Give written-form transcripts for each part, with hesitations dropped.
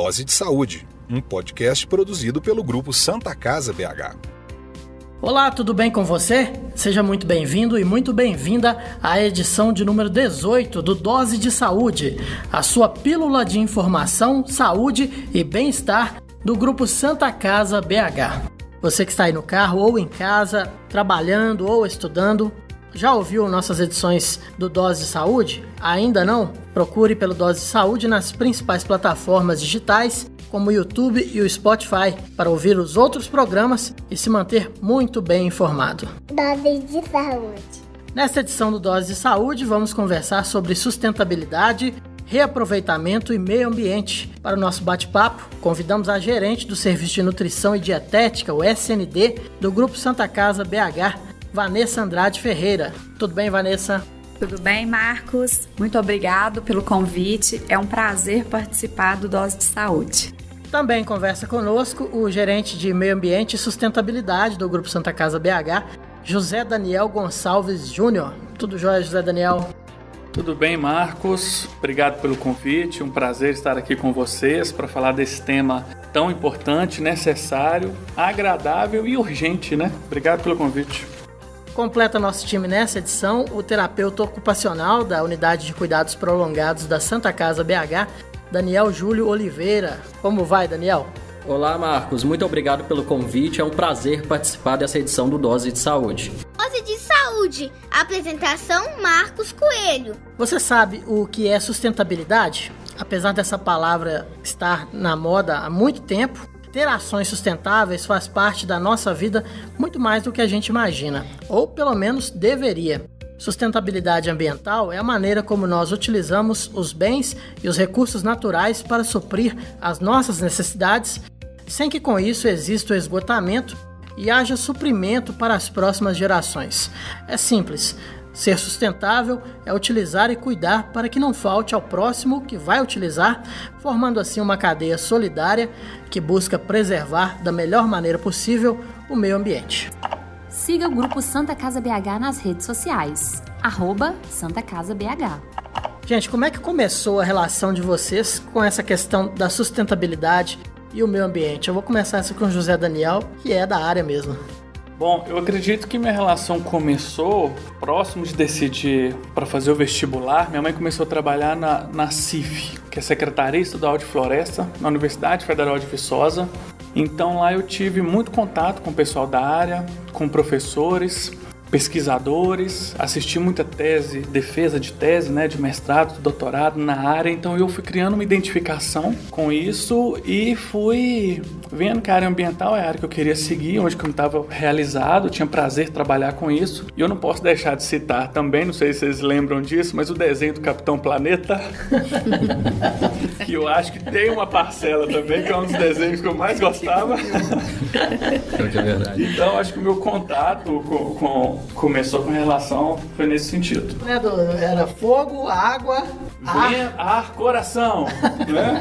Dose de Saúde, um podcast produzido pelo Grupo Santa Casa BH. Olá, tudo bem com você? Seja muito bem-vindo e muito bem-vinda à edição de número 18 do Dose de Saúde, a sua pílula de informação, saúde e bem-estar do Grupo Santa Casa BH. Você que está aí no carro ou em casa, trabalhando ou estudando, já ouviu nossas edições do Dose de Saúde? Ainda não? Procure pelo Dose de Saúde nas principais plataformas digitais, como o YouTube e o Spotify, para ouvir os outros programas e se manter muito bem informado. Dose de Saúde. Nesta edição do Dose de Saúde, vamos conversar sobre sustentabilidade, reaproveitamento e meio ambiente. Para o nosso bate-papo, convidamos a gerente do Serviço de Nutrição e Dietética, o SND, do Grupo Santa Casa BH, Vanessa Andrade Ferreira. Tudo bem, Vanessa? Tudo bem, Marcos? Muito obrigado pelo convite. É um prazer participar do Dose de Saúde. Também conversa conosco o gerente de Meio Ambiente e Sustentabilidade do Grupo Santa Casa BH, José Daniel Gonçalves Júnior. Tudo jóia, José Daniel? Tudo bem, Marcos? Obrigado pelo convite. Um prazer estar aqui com vocês para falar desse tema tão importante, necessário, agradável e urgente, né? Obrigado pelo convite. Completa nosso time nessa edição o terapeuta ocupacional da Unidade de Cuidados Prolongados da Santa Casa BH, Daniel Júlio Oliveira. Como vai, Daniel? Olá, Marcos. Muito obrigado pelo convite. É um prazer participar dessa edição do Dose de Saúde. Dose de Saúde. Apresentação Marcos Coelho. Você sabe o que é sustentabilidade? Apesar dessa palavra estar na moda há muito tempo, ter ações sustentáveis faz parte da nossa vida muito mais do que a gente imagina, ou pelo menos deveria. Sustentabilidade ambiental é a maneira como nós utilizamos os bens e os recursos naturais para suprir as nossas necessidades, sem que com isso exista o esgotamento e haja suprimento para as próximas gerações. É simples. Ser sustentável é utilizar e cuidar para que não falte ao próximo que vai utilizar, formando assim uma cadeia solidária que busca preservar da melhor maneira possível o meio ambiente. Siga o Grupo Santa Casa BH nas redes sociais, @SantaCasaBH. Gente, como é que começou a relação de vocês com essa questão da sustentabilidade e o meio ambiente? Eu vou começar essa com o José Daniel, que é da área mesmo. Bom, eu acredito que minha relação começou próximo de decidir para fazer o vestibular. Minha mãe começou a trabalhar na CIF, que é Secretaria Estadual de Floresta, na Universidade Federal de Viçosa. Então lá eu tive muito contato com o pessoal da área, com professores, pesquisadores, assisti muita tese, defesa de tese, né, de mestrado, de doutorado na área, então eu fui criando uma identificação com isso e fui vendo que a área ambiental é a área que eu queria seguir, onde eu estava realizado, tinha prazer em trabalhar com isso. E eu não posso deixar de citar também, não sei se vocês lembram disso, mas o desenho do Capitão Planeta, que eu acho que tem uma parcela também, que é um dos desenhos que eu mais gostava. É verdade. Então acho que o meu contato começou com relação, foi nesse sentido. Era fogo, água, ar, coração, né?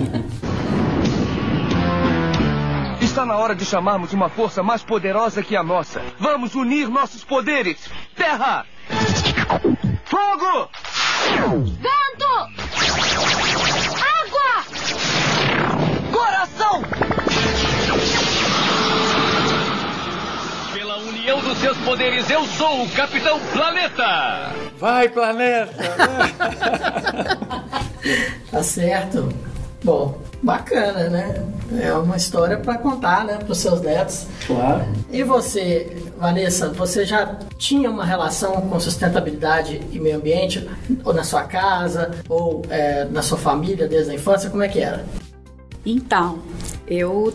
Está na hora de chamarmos uma força mais poderosa que a nossa. Vamos unir nossos poderes. Terra! Fogo! Vento! Água! Coração! Pela união dos seus poderes, eu sou o Capitão Planeta! Vai, planeta! Tá certo. Bom, bacana, né? É uma história para contar, né, para os seus netos. Claro. E você, Vanessa, você já tinha uma relação com sustentabilidade e meio ambiente, ou na sua casa, ou na sua família desde a infância? Como é que era? Então, eu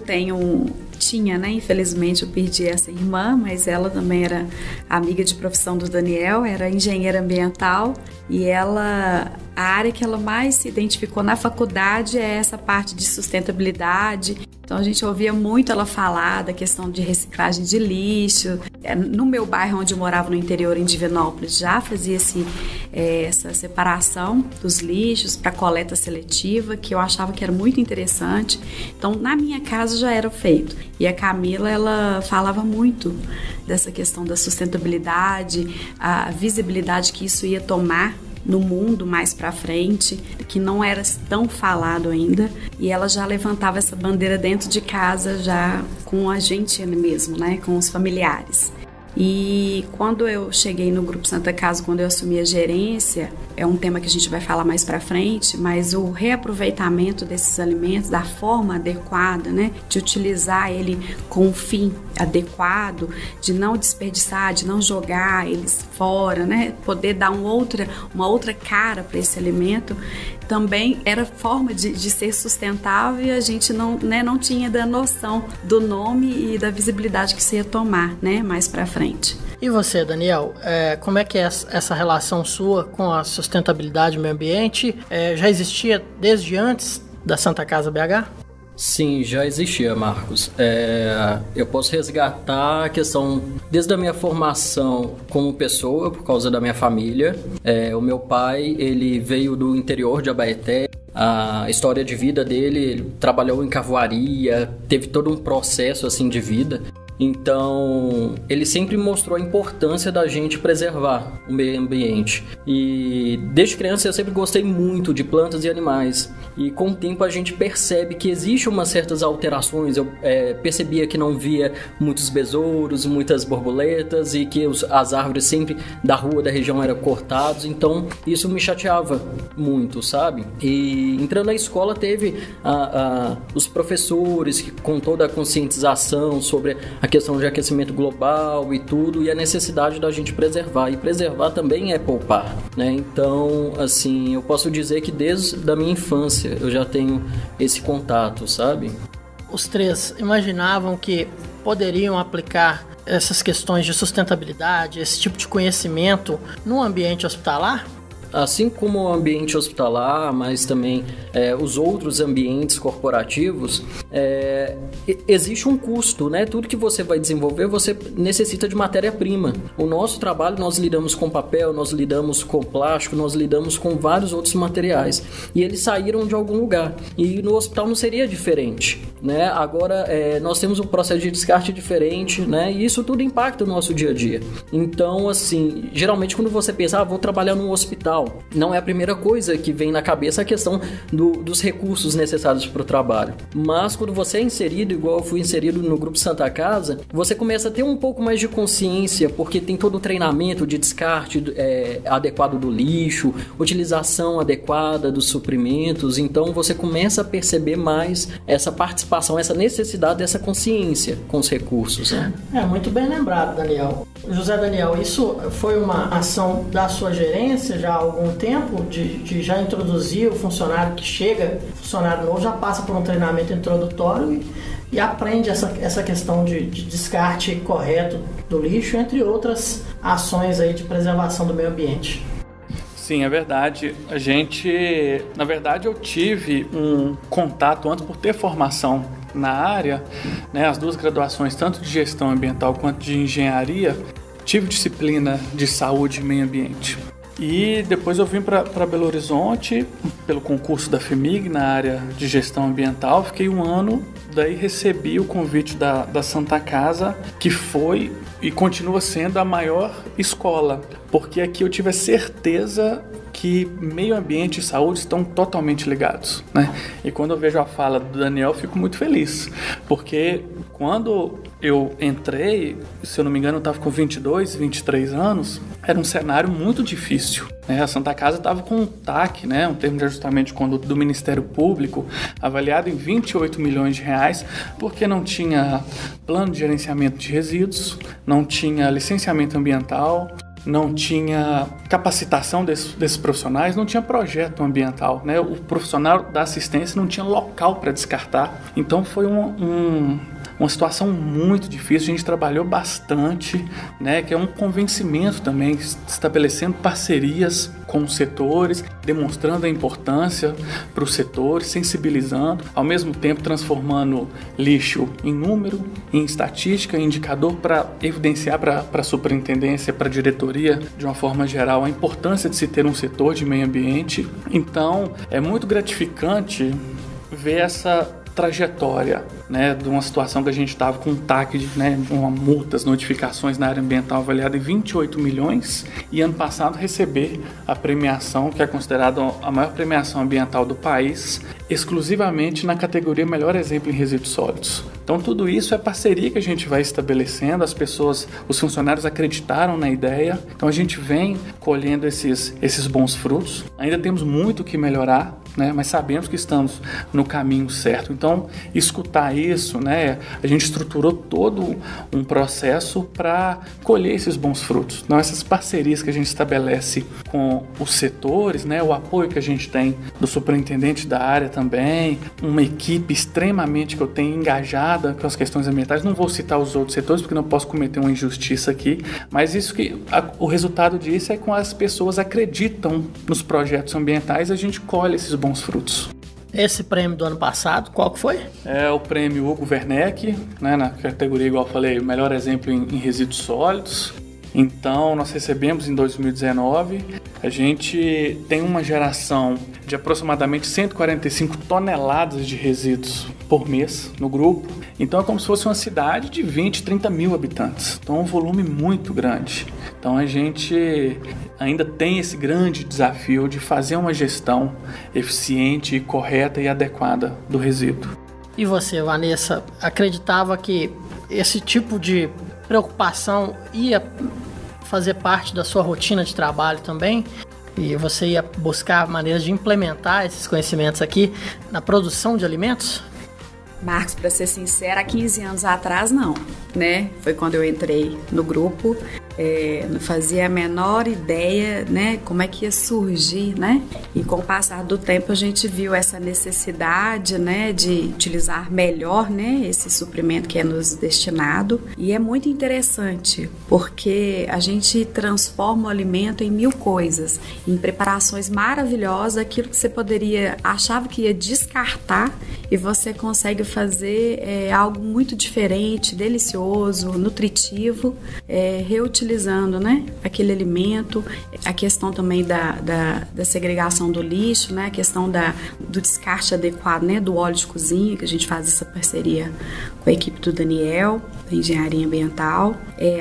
tinha, né? Infelizmente eu perdi essa irmã, mas ela também era amiga de profissão do Daniel, era engenheira ambiental e a área que ela mais se identificou na faculdade é essa parte de sustentabilidade. Então a gente ouvia muito ela falar da questão de reciclagem de lixo. No meu bairro onde eu morava no interior, em Divinópolis, já fazia essa separação dos lixos para coleta seletiva, que eu achava que era muito interessante. Então na minha casa já era feito. E a Camila, ela falava muito dessa questão da sustentabilidade, a visibilidade que isso ia tomar no mundo mais para frente, que não era tão falado ainda, e ela já levantava essa bandeira dentro de casa, já com a gente mesmo, né, com os familiares. E quando eu cheguei no Grupo Santa Casa, quando eu assumi a gerência, é um tema que a gente vai falar mais para frente, mas o reaproveitamento desses alimentos, da forma adequada, né, de utilizar ele com um fim adequado, de não desperdiçar, de não jogar eles fora, né, poder dar uma outra cara para esse alimento, também era forma de ser sustentável, e a gente não tinha da noção do nome e da visibilidade que se ia tomar, né, mais para frente. E você, Daniel, como é que é essa relação sua com a sustentabilidade e meio ambiente? Já existia desde antes da Santa Casa BH? Sim, já existia, Marcos. Eu posso resgatar a questão desde a minha formação como pessoa, por causa da minha família. O meu pai, ele veio do interior de Abaeté. A história de vida dele, ele trabalhou em carvoaria, teve todo um processo assim de vida. Então, ele sempre mostrou a importância da gente preservar o meio ambiente. E desde criança eu sempre gostei muito de plantas e animais. E com o tempo a gente percebe que existem umas certas alterações. Eu percebia que não via muitos besouros, muitas borboletas, e que as árvores sempre da rua, da região eram cortadas. Então, isso me chateava muito, sabe? E entrando na escola teve os professores que, com toda a conscientização sobre a questão de aquecimento global e tudo, e a necessidade da gente preservar. E preservar também é poupar, né? Então, assim, eu posso dizer que desde a minha infância eu já tenho esse contato, sabe? Os três imaginavam que poderiam aplicar essas questões de sustentabilidade, esse tipo de conhecimento no ambiente hospitalar? Assim como o ambiente hospitalar, mas também os outros ambientes corporativos, existe um custo, né? Tudo que você vai desenvolver, você necessita de matéria-prima. O nosso trabalho, nós lidamos com papel, nós lidamos com plástico, nós lidamos com vários outros materiais. E eles saíram de algum lugar. E no hospital não seria diferente, né? Agora, nós temos um processo de descarte diferente, né? E isso tudo impacta o nosso dia a dia. Então, assim, geralmente quando você pensa, vou trabalhar num hospital, não é a primeira coisa que vem na cabeça a questão dos recursos necessários para o trabalho. Mas quando você é inserido, igual eu fui inserido no Grupo Santa Casa, você começa a ter um pouco mais de consciência, porque tem todo o treinamento de descarte adequado do lixo, utilização adequada dos suprimentos. Então você começa a perceber mais essa participação, essa necessidade dessa consciência com os recursos, né? Muito bem lembrado, Daniel. José Daniel, isso foi uma ação da sua gerência já há algum tempo, de já introduzir o funcionário que chega, funcionário novo, já passa por um treinamento introdutório e aprende essa questão de descarte correto do lixo, entre outras ações aí de preservação do meio ambiente. Sim, é verdade. Na verdade, eu tive um contato antes por ter formação na área, né, as duas graduações, tanto de gestão ambiental quanto de engenharia, tive disciplina de saúde e meio ambiente. E depois eu vim para Belo Horizonte pelo concurso da FEMIG na área de gestão ambiental. Fiquei um ano, daí recebi o convite da Santa Casa, que foi e continua sendo a maior escola, porque aqui eu tive a certeza que meio ambiente e saúde estão totalmente ligados, né? E quando eu vejo a fala do Daniel, eu fico muito feliz, porque quando eu entrei, se eu não me engano, eu estava com 22, 23 anos, era um cenário muito difícil, né? A Santa Casa estava com um TAC, né, um termo de ajustamento de conduta do Ministério Público, avaliado em 28 milhões de reais, porque não tinha plano de gerenciamento de resíduos, não tinha licenciamento ambiental, não tinha capacitação desses profissionais, não tinha projeto ambiental, né? O profissional da assistência não tinha local para descartar. Então foi uma situação muito difícil. A gente trabalhou bastante, né? Que é um convencimento também, estabelecendo parcerias com os setores, demonstrando a importância para os setores, sensibilizando, ao mesmo tempo transformando lixo em número, em estatística, em indicador para evidenciar para a superintendência, para a diretoria, de uma forma geral, a importância de se ter um setor de meio ambiente. Então, é muito gratificante ver trajetória, né, de uma situação que a gente estava com um TAC, né, uma multas, notificações na área ambiental avaliada em 28 milhões e ano passado receber a premiação, que é considerada a maior premiação ambiental do país, exclusivamente na categoria Melhor Exemplo em Resíduos Sólidos. Então tudo isso é parceria que a gente vai estabelecendo, as pessoas, os funcionários acreditaram na ideia, então a gente vem colhendo esses bons frutos. Ainda temos muito que melhorar, né, mas sabemos que estamos no caminho certo. Então, escutar isso, né, a gente estruturou todo um processo para colher esses bons frutos. Então, essas parcerias que a gente estabelece com os setores, né, o apoio que a gente tem do superintendente da área também, uma equipe extremamente que eu tenho engajada com as questões ambientais. Não vou citar os outros setores porque não posso cometer uma injustiça aqui, mas isso o resultado disso é que as pessoas acreditam nos projetos ambientais, a gente colhe esses bons frutos. Esse prêmio do ano passado, qual que foi? É o prêmio Hugo Werneck, né, na categoria, igual eu falei, melhor exemplo em resíduos sólidos. Então, nós recebemos em 2019, a gente tem uma geração de aproximadamente 145 toneladas de resíduos por mês no grupo. Então, é como se fosse uma cidade de 20, 30 mil habitantes. Então, é um volume muito grande. Então, a gente ainda tem esse grande desafio de fazer uma gestão eficiente, correta e adequada do resíduo. E você, Vanessa, acreditava que esse tipo de preocupação ia fazer parte da sua rotina de trabalho também? E você ia buscar maneiras de implementar esses conhecimentos aqui na produção de alimentos? Marcos, para ser sincera, há 15 anos atrás não, né? Foi quando eu entrei no grupo, não fazia a menor ideia, né, como é que ia surgir, né? E com o passar do tempo a gente viu essa necessidade, né, de utilizar melhor, né, esse suprimento que é nos destinado. E é muito interessante, porque a gente transforma o alimento em mil coisas, em preparações maravilhosas, aquilo que você achava que ia descartar, e você consegue fazer algo muito diferente, delicioso, nutritivo, reutilizando, né, aquele alimento. A questão também da segregação do lixo, né, a questão do descarte adequado, né, do óleo de cozinha, que a gente faz essa parceria com a equipe do Daniel, da Engenharia Ambiental,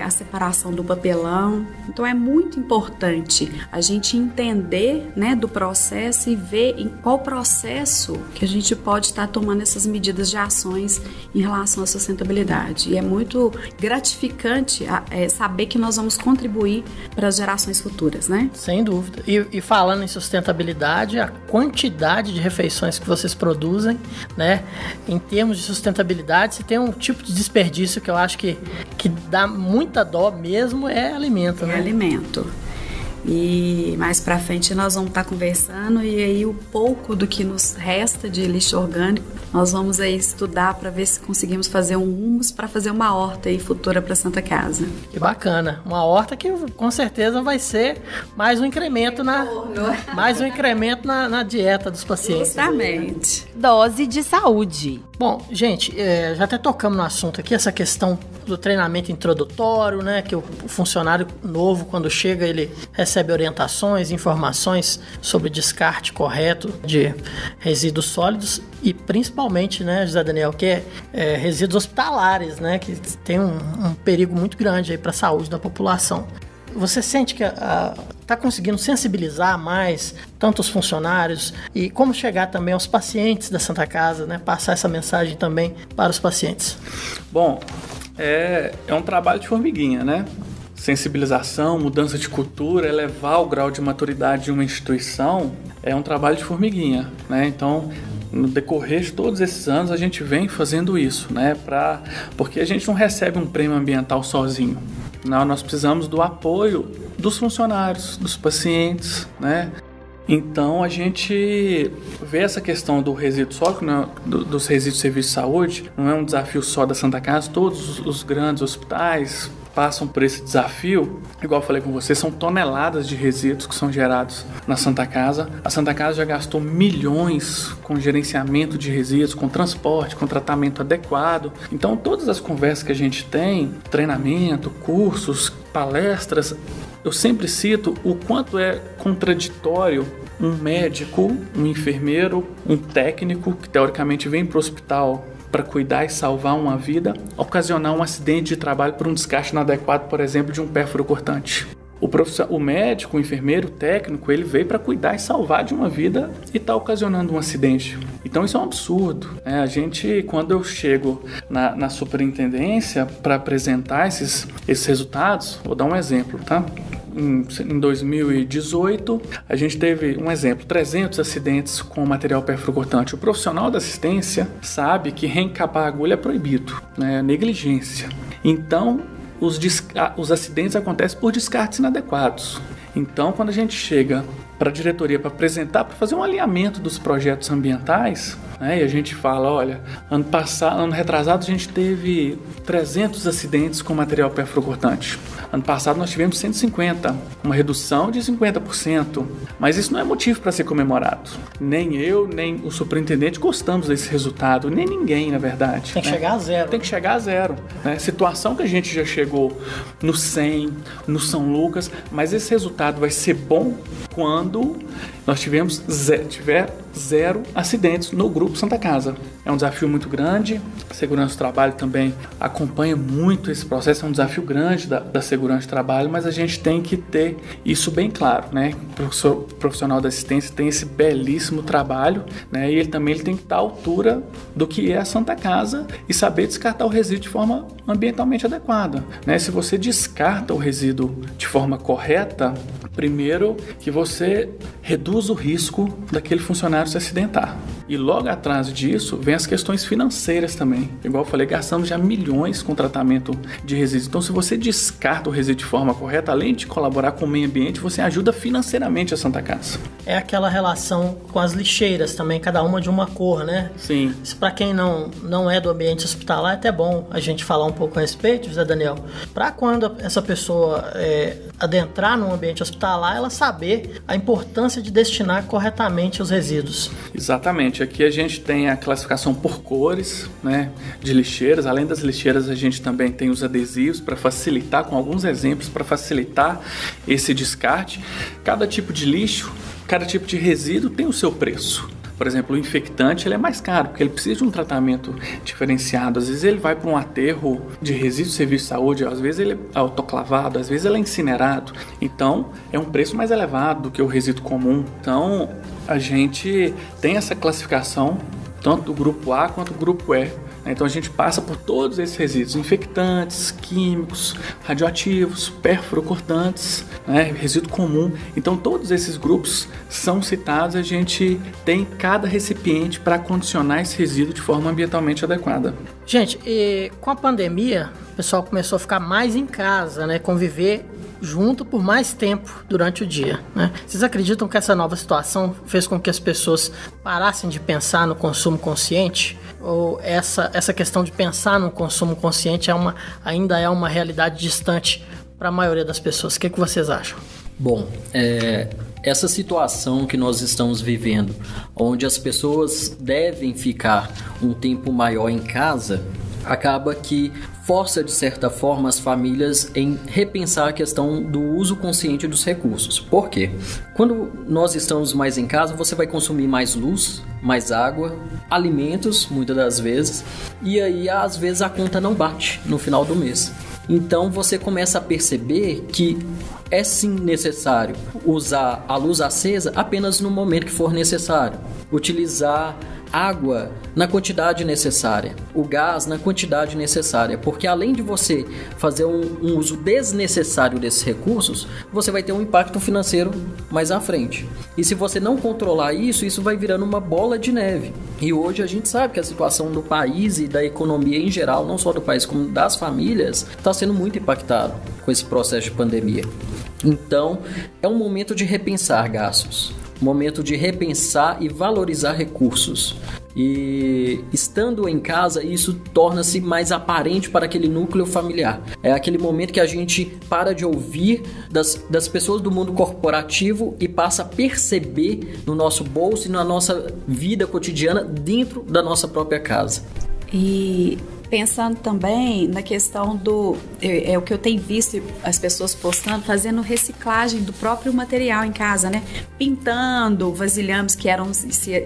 a separação do papelão. Então é muito importante a gente entender, né, do processo e ver em qual processo que a gente pode estar tomando essas medidas de ações em relação à sustentabilidade. E é muito gratificante saber que nós vamos contribuir para as gerações futuras, né? Sem dúvida. E falando em sustentabilidade, a quantidade de refeições que vocês produzem, né, em termos de sustentabilidade, se tem um tipo de desperdício que eu acho que dá muita dó mesmo, é alimento, né? É alimento. E mais pra frente nós vamos estar conversando, e aí o pouco do que nos resta de lixo orgânico nós vamos aí estudar para ver se conseguimos fazer um humus para fazer uma horta aí futura para Santa Casa. Que bacana, uma horta que com certeza vai ser mais um incremento na dieta dos pacientes. Justamente. Dose de saúde. Bom, gente, já até tocamos no assunto aqui, essa questão do treinamento introdutório, né, que o funcionário novo, quando chega, ele recebe orientações, informações sobre descarte correto de resíduos sólidos e principalmente, né, José Daniel, que é resíduos hospitalares, né, que tem um perigo muito grande aí para a saúde da população. Você sente que está conseguindo sensibilizar mais tanto os funcionários e como chegar também aos pacientes da Santa Casa, né? Passar essa mensagem também para os pacientes? Bom, é um trabalho de formiguinha, né? Sensibilização, mudança de cultura, elevar o grau de maturidade de uma instituição é um trabalho de formiguinha, né? Então, no decorrer de todos esses anos, a gente vem fazendo isso, né? Porque a gente não recebe um prêmio ambiental sozinho. Não, nós precisamos do apoio dos funcionários, dos pacientes, né? Então, a gente vê essa questão do resíduo sólido, né? Dos resíduos de serviço de saúde, não é um desafio só da Santa Casa, todos os grandes hospitais passam por esse desafio. Igual eu falei com vocês, são toneladas de resíduos que são gerados na Santa Casa. A Santa Casa já gastou milhões com gerenciamento de resíduos, com transporte, com tratamento adequado. Então, todas as conversas que a gente tem, treinamento, cursos, palestras, eu sempre cito o quanto é contraditório um médico, um enfermeiro, um técnico que teoricamente vem para o hospital para cuidar e salvar uma vida, ocasionar um acidente de trabalho por um descarte inadequado, por exemplo, de um pérfuro cortante. O médico, o enfermeiro, o técnico, ele veio para cuidar e salvar de uma vida e está ocasionando um acidente. Então isso é um absurdo, né? Quando eu chego na superintendência para apresentar esses resultados, vou dar um exemplo, tá? Em 2018, a gente teve, um exemplo, 300 acidentes com material pérfuro-cortante. O profissional da assistência sabe que reencapar a agulha é proibido, né? É negligência. Então, os acidentes acontecem por descartes inadequados. Então, quando a gente chega para a diretoria para apresentar, para fazer um alinhamento dos projetos ambientais, né, e a gente fala, olha, ano retrasado a gente teve 300 acidentes com material pérfuro-cortante. Ano passado nós tivemos 150, uma redução de 50%. Mas isso não é motivo para ser comemorado. Nem eu, nem o superintendente gostamos desse resultado, nem ninguém, na verdade. Tem que chegar a zero. Tem que chegar a zero. Né? Situação que a gente já chegou no 100, no São Lucas, mas esse resultado vai ser bom quando nós tiver zero acidentes no Grupo Santa Casa. É um desafio muito grande, a segurança do trabalho também acompanha muito esse processo, é um desafio grande da segurança do trabalho, mas a gente tem que ter isso bem claro, né? O profissional da assistência tem esse belíssimo trabalho, né? E ele tem que estar à altura do que é a Santa Casa e saber descartar o resíduo de forma ambientalmente adequada, né? Se você descarta o resíduo de forma correta, primeiro que você reduz o risco daquele funcionário se acidentar. E logo atrás disso, vem as questões financeiras também. Igual eu falei, gastamos já milhões com tratamento de resíduos. Então, se você descarta o resíduo de forma correta, além de colaborar com o meio ambiente, você ajuda financeiramente a Santa Casa. É aquela relação com as lixeiras também, cada uma de uma cor, né? Sim. Para quem não é do ambiente hospitalar, é até bom a gente falar um pouco a respeito, José Daniel, para quando essa pessoa adentrar no ambiente hospitalar, ela saber a importância de destinar corretamente os resíduos. Exatamente. Aqui a gente tem a classificação por cores, né, de lixeiras. Além das lixeiras, a gente também tem os adesivos para facilitar, com alguns exemplos, para facilitar esse descarte. Cada tipo de lixo, cada tipo de resíduo tem o seu preço. Por exemplo, o infectante ele é mais caro, porque ele precisa de um tratamento diferenciado. Às vezes ele vai para um aterro de resíduo de serviço de saúde, às vezes ele é autoclavado, às vezes ele é incinerado. Então, é um preço mais elevado do que o resíduo comum. Então, a gente tem essa classificação, tanto do grupo A quanto do grupo E. Então a gente passa por todos esses resíduos, infectantes, químicos, radioativos, pérfuro-cortantes, né, resíduo comum. Então todos esses grupos são citados, a gente tem cada recipiente para condicionar esse resíduo de forma ambientalmente adequada. Gente, e com a pandemia, o pessoal começou a ficar mais em casa, né, conviver junto por mais tempo durante o dia, né? Vocês acreditam que essa nova situação fez com que as pessoas parassem de pensar no consumo consciente? Ou essa questão de pensar no consumo consciente ainda é uma realidade distante para a maioria das pessoas? O que vocês acham? Bom, essa situação que nós estamos vivendo, onde as pessoas devem ficar um tempo maior em casa, acaba que força, de certa forma, as famílias em repensar a questão do uso consciente dos recursos. Por quê? Quando nós estamos mais em casa, você vai consumir mais luz, mais água, alimentos, muitas das vezes, e aí, às vezes, a conta não bate no final do mês. Então, você começa a perceber que é sim necessário usar a luz acesa apenas no momento que for necessário. Utilizar água na quantidade necessária, o gás na quantidade necessária, porque além de você fazer um uso desnecessário desses recursos, você vai ter um impacto financeiro mais à frente. E se você não controlar isso vai virando uma bola de neve. E hoje a gente sabe que a situação do país e da economia em geral, não só do país como das famílias, está sendo muito impactado com esse processo de pandemia. Então, é um momento de repensar gastos, momento de repensar e valorizar recursos. E estando em casa, isso torna-se mais aparente para aquele núcleo familiar. É aquele momento que a gente para de ouvir das pessoas do mundo corporativo e passa a perceber no nosso bolso e na nossa vida cotidiana dentro da nossa própria casa. E pensando também na questão do... É o que eu tenho visto as pessoas postando, fazendo reciclagem do próprio material em casa, né? Pintando vasilhames que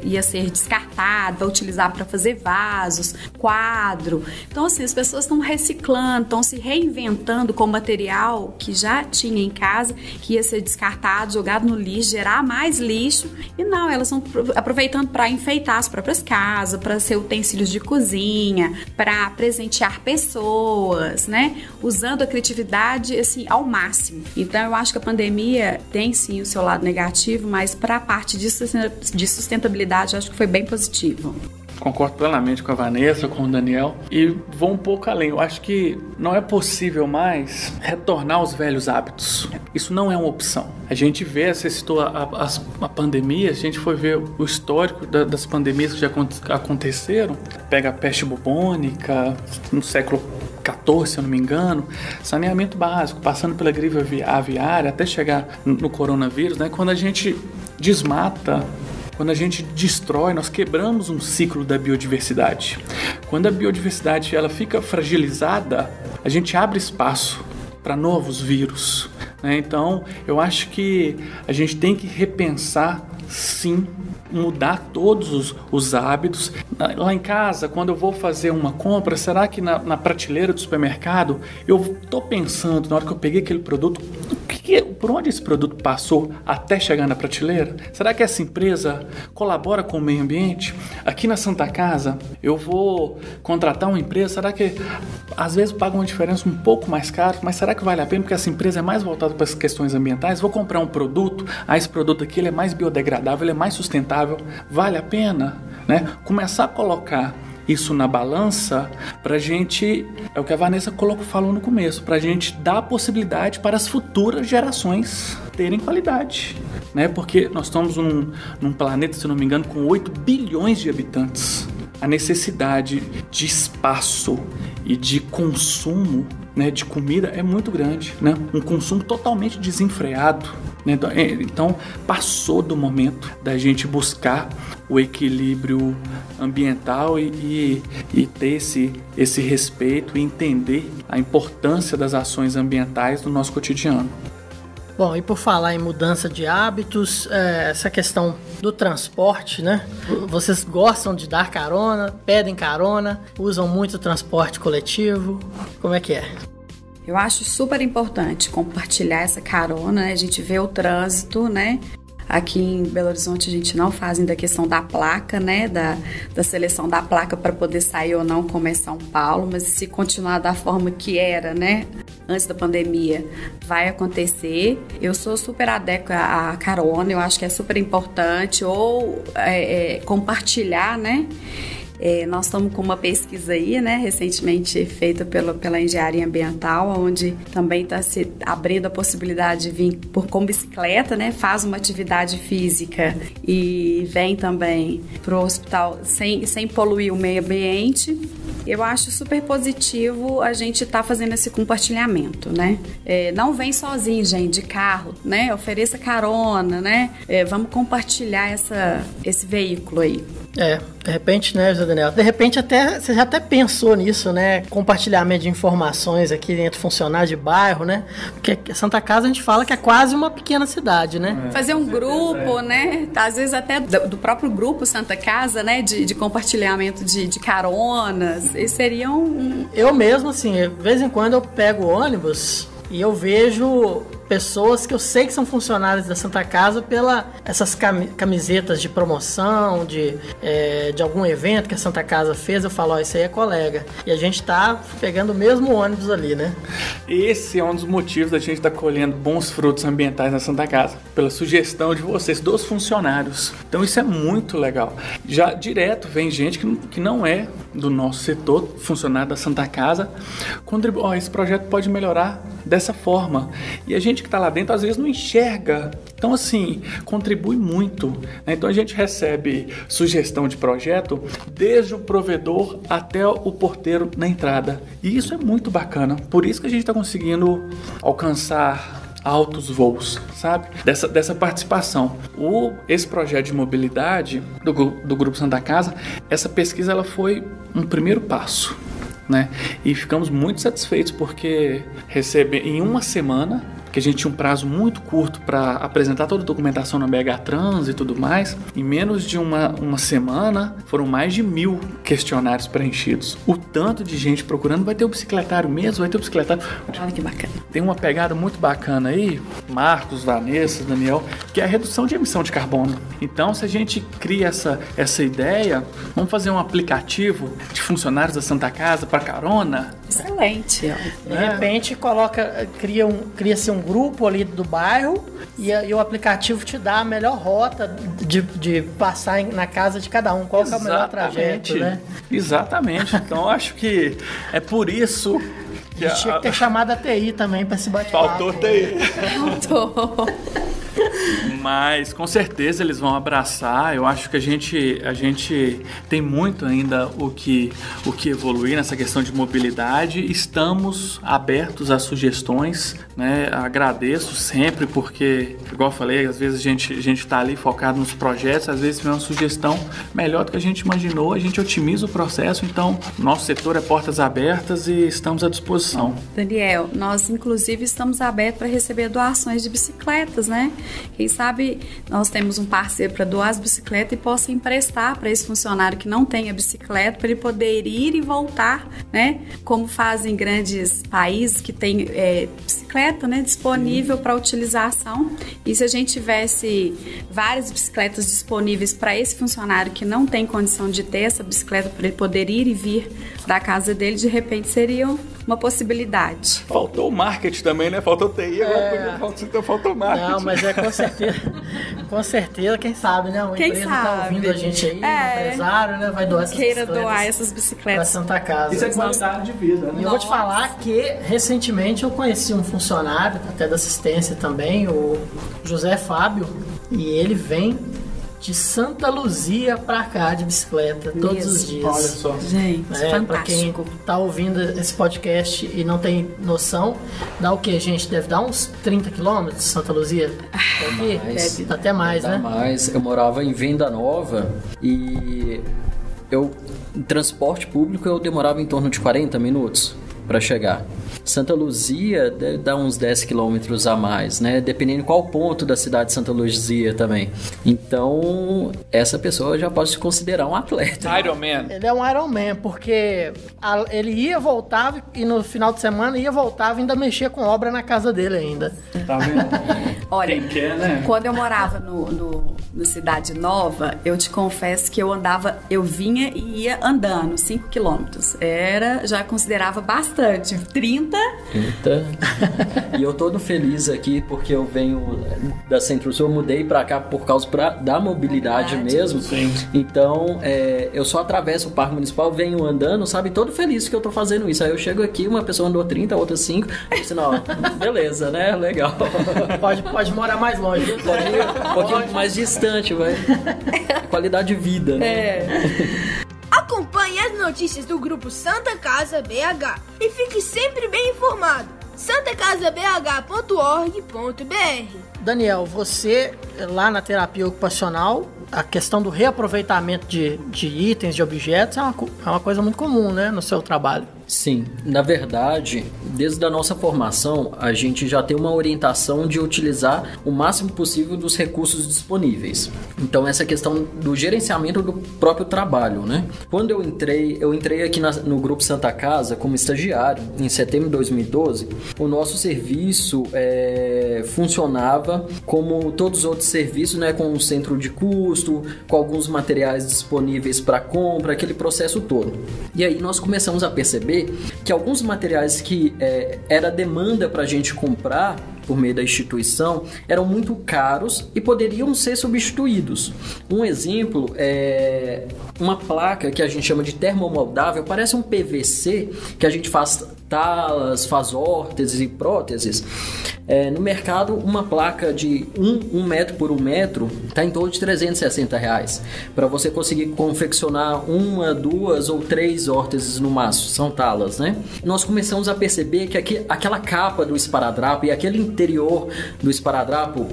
ia ser descartado, vai utilizar para fazer vasos, quadro. Então, assim, as pessoas estão reciclando, estão se reinventando com material que já tinha em casa, que ia ser descartado, jogado no lixo, gerar mais lixo. E não, elas estão aproveitando para enfeitar as próprias casas, para ser utensílios de cozinha, para presentear pessoas, né? Usando a criatividade, assim, ao máximo. Então, eu acho que a pandemia tem, sim, o seu lado negativo, mas para a parte de sustentabilidade, eu acho que foi bem positivo. Concordo plenamente com a Vanessa, com o Daniel, e vou um pouco além. Eu acho que não é possível mais retornar aos velhos hábitos. Isso não é uma opção. A gente vê, você citou a pandemia, a gente foi ver o histórico das pandemias que já aconteceram. Pega a peste bubônica, no século XIV, se eu não me engano, saneamento básico, passando pela gripe aviária, até chegar no coronavírus, né? Quando a gente desmata, quando a gente destrói, nós quebramos um ciclo da biodiversidade. Quando a biodiversidade ela fica fragilizada, a gente abre espaço para novos vírus, né? Então, eu acho que a gente tem que repensar, sim, mudar todos os hábitos. Lá em casa, quando eu vou fazer uma compra, será que na prateleira do supermercado eu estou pensando, na hora que eu peguei aquele produto, por onde esse produto passou até chegar na prateleira? Será que essa empresa colabora com o meio ambiente? Aqui na Santa Casa, eu vou contratar uma empresa, será que às vezes paga uma diferença um pouco mais cara, mas será que vale a pena porque essa empresa é mais voltada para as questões ambientais? Vou comprar um produto, esse produto aqui ele é mais biodegradável, ele é mais sustentável, vale a pena, né? Começar a colocar isso na balança para a gente, é o que a Vanessa falou no começo, para a gente dar a possibilidade para as futuras gerações terem qualidade, né? Porque nós estamos num planeta, se não me engano, com 8 bilhões de habitantes. A necessidade de espaço e de consumo, né, de comida é muito grande, né? Um consumo totalmente desenfreado, né? Então passou do momento da gente buscar o equilíbrio ambiental e ter esse respeito e entender a importância das ações ambientais no nosso cotidiano. Bom, e por falar em mudança de hábitos, essa questão do transporte, né? Vocês gostam de dar carona, pedem carona, usam muito o transporte coletivo? Como é que é? Eu acho super importante compartilhar essa carona, né? A gente vê o trânsito, né? Aqui em Belo Horizonte a gente não faz ainda a questão da placa, né? Da seleção da placa para poder sair ou não, como é São Paulo, mas se continuar da forma que era, né? Antes da pandemia, vai acontecer. Eu sou super adepta à carona, eu acho que é super importante, ou compartilhar, né? Nós estamos com uma pesquisa aí, né, recentemente feita pela engenharia ambiental, onde também está se abrindo a possibilidade de vir com bicicleta, né, faz uma atividade física e vem também para o hospital sem poluir o meio ambiente. Eu acho super positivo a gente estar fazendo esse compartilhamento, né? Não vem sozinho, gente, de carro, né? Ofereça carona, né? Vamos compartilhar esse veículo aí. De repente, né, José Daniel? De repente você já até pensou nisso, né? Compartilhamento de informações aqui entre funcionários de bairro, né? Porque Santa Casa a gente fala que é quase uma pequena cidade, né? Fazer um grupo, né? Às vezes até do próprio grupo Santa Casa, né? De compartilhamento de caronas. Isso seria Eu mesmo, assim, de vez em quando eu pego ônibus e eu vejo pessoas que eu sei que são funcionários da Santa Casa essas camisetas de promoção, de algum evento que a Santa Casa fez. Eu falo, isso aí é colega. E a gente tá pegando o mesmo ônibus ali, né? Esse é um dos motivos da gente estar colhendo bons frutos ambientais na Santa Casa, pela sugestão de vocês, dos funcionários. Então isso é muito legal. Já direto vem gente que não é do nosso setor, funcionário da Santa Casa, contribui, esse projeto pode melhorar dessa forma. E a gente que está lá dentro às vezes não enxerga. Então, assim, contribui muito, né? Então a gente recebe sugestão de projeto desde o provedor até o porteiro na entrada. E isso é muito bacana. Por isso que a gente está conseguindo alcançar altos voos, sabe? Dessa participação. Esse projeto de mobilidade do Grupo Santa Casa, essa pesquisa ela foi um primeiro passo. né? E ficamos muito satisfeitos porque em uma semana, que a gente tinha um prazo muito curto para apresentar toda a documentação na BH Trans e tudo mais, em menos de uma semana foram mais de 1.000 questionários preenchidos. O tanto de gente procurando, vai ter o bicicletário mesmo, vai ter o bicicletário. Olha que bacana. Tem uma pegada muito bacana aí, Marcos, Vanessa, Daniel, que é a redução de emissão de carbono. Então, se a gente cria essa ideia, vamos fazer um aplicativo de funcionários da Santa Casa para carona. Excelente. De repente cria-se um grupo ali do bairro e o aplicativo te dá a melhor rota de passar na casa de cada um. Qual que é o melhor trajeto, né? Exatamente. Então, acho que é por isso que tinha que ter chamado a TI também para esse bate-papo. Faltou TI. Faltou. Mas com certeza eles vão abraçar. Eu acho que a gente tem muito ainda o que evoluir nessa questão de mobilidade. Estamos abertos a sugestões, né? Agradeço sempre porque, igual eu falei, às vezes a gente está ali focado nos projetos, às vezes vem uma sugestão melhor do que a gente imaginou, a gente otimiza o processo. Então, nosso setor é portas abertas e estamos à disposição. Daniel, nós inclusive estamos abertos para receber doações de bicicletas, né? Quem sabe nós temos um parceiro para doar as bicicletas e possa emprestar para esse funcionário que não tenha bicicleta, para ele poder ir e voltar, né? Como fazem grandes países que têm bicicleta, né, disponível para utilização. E se a gente tivesse várias bicicletas disponíveis para esse funcionário que não tem condição de ter essa bicicleta, para ele poder ir e vir da casa dele, de repente seria uma possibilidade. Faltou o marketing também, né? Faltou TI, agora faltou marketing. Não, mas com certeza, quem sabe, né? Uma empresa tá ouvindo a gente aí, um empresário, né? Vai doar essas bicicletas. Queira doar essas bicicletas pra Santa Casa. Isso é qualidade de vida, né? E eu vou te falar que, recentemente, eu conheci um funcionário, até da assistência também, o José Fábio, e ele vem de Santa Luzia pra cá de bicicleta todos os dias. Olha só. Gente, fantástico. Pra quem tá ouvindo esse podcast e não tem noção, dá o quê, gente? Deve dar uns 30 quilômetros de Santa Luzia? Deve, até mais, né? Mais. Eu morava em Venda Nova e em transporte público eu demorava em torno de 40 minutos para chegar. Santa Luzia deve dar uns 10 quilômetros a mais, né? Dependendo de qual ponto da cidade de Santa Luzia também. Então, essa pessoa já pode se considerar um atleta. Ironman. Ele é um Ironman, porque ele ia, voltava, e no final de semana ia, voltava e ainda mexia com obra na casa dele ainda. Tá vendo? Olha, quem quer, né? Quando eu morava no Cidade Nova, eu te confesso que eu vinha e ia andando 5 quilômetros. Já considerava bastante. 30. E eu todo feliz aqui porque eu venho da Centro-Sul, eu mudei pra cá por causa da mobilidade mesmo. Sim. Então, eu só atravesso o Parque Municipal, venho andando, sabe, todo feliz que eu tô fazendo isso. Aí eu chego aqui, uma pessoa andou 30, outra 5, eu disse, não, beleza, né, legal. Pode morar mais longe. Pode ir um pouquinho mais distante, vai. Qualidade de vida, né? Acompanhe as notícias do Grupo Santa Casa BH e fique sempre bem informado. santacasabh.org.br. Daniel, você lá na terapia ocupacional, a questão do reaproveitamento de itens, de objetos, é uma coisa muito comum, né, no seu trabalho. Sim, na verdade, desde a nossa formação, a gente já tem uma orientação de utilizar o máximo possível dos recursos disponíveis. Então, essa questão do gerenciamento do próprio trabalho, né? Quando eu entrei aqui no Grupo Santa Casa como estagiário, em setembro de 2012, o nosso serviço funcionava como todos os outros serviços, né? Com um centro de custo, com alguns materiais disponíveis para compra, aquele processo todo. E aí nós começamos a perceber que alguns materiais que era demanda para a gente comprar por meio da instituição eram muito caros e poderiam ser substituídos. Um exemplo é uma placa que a gente chama de termomoldável, parece um PVC que a gente faz talas, faz órteses e próteses. No mercado, uma placa de 1 metro por 1 metro está em torno de R$360 para você conseguir confeccionar 1, 2 ou 3 órteses no máximo, são talas, né? Nós começamos a perceber que aquela capa do esparadrapo e aquele interior do esparadrapo,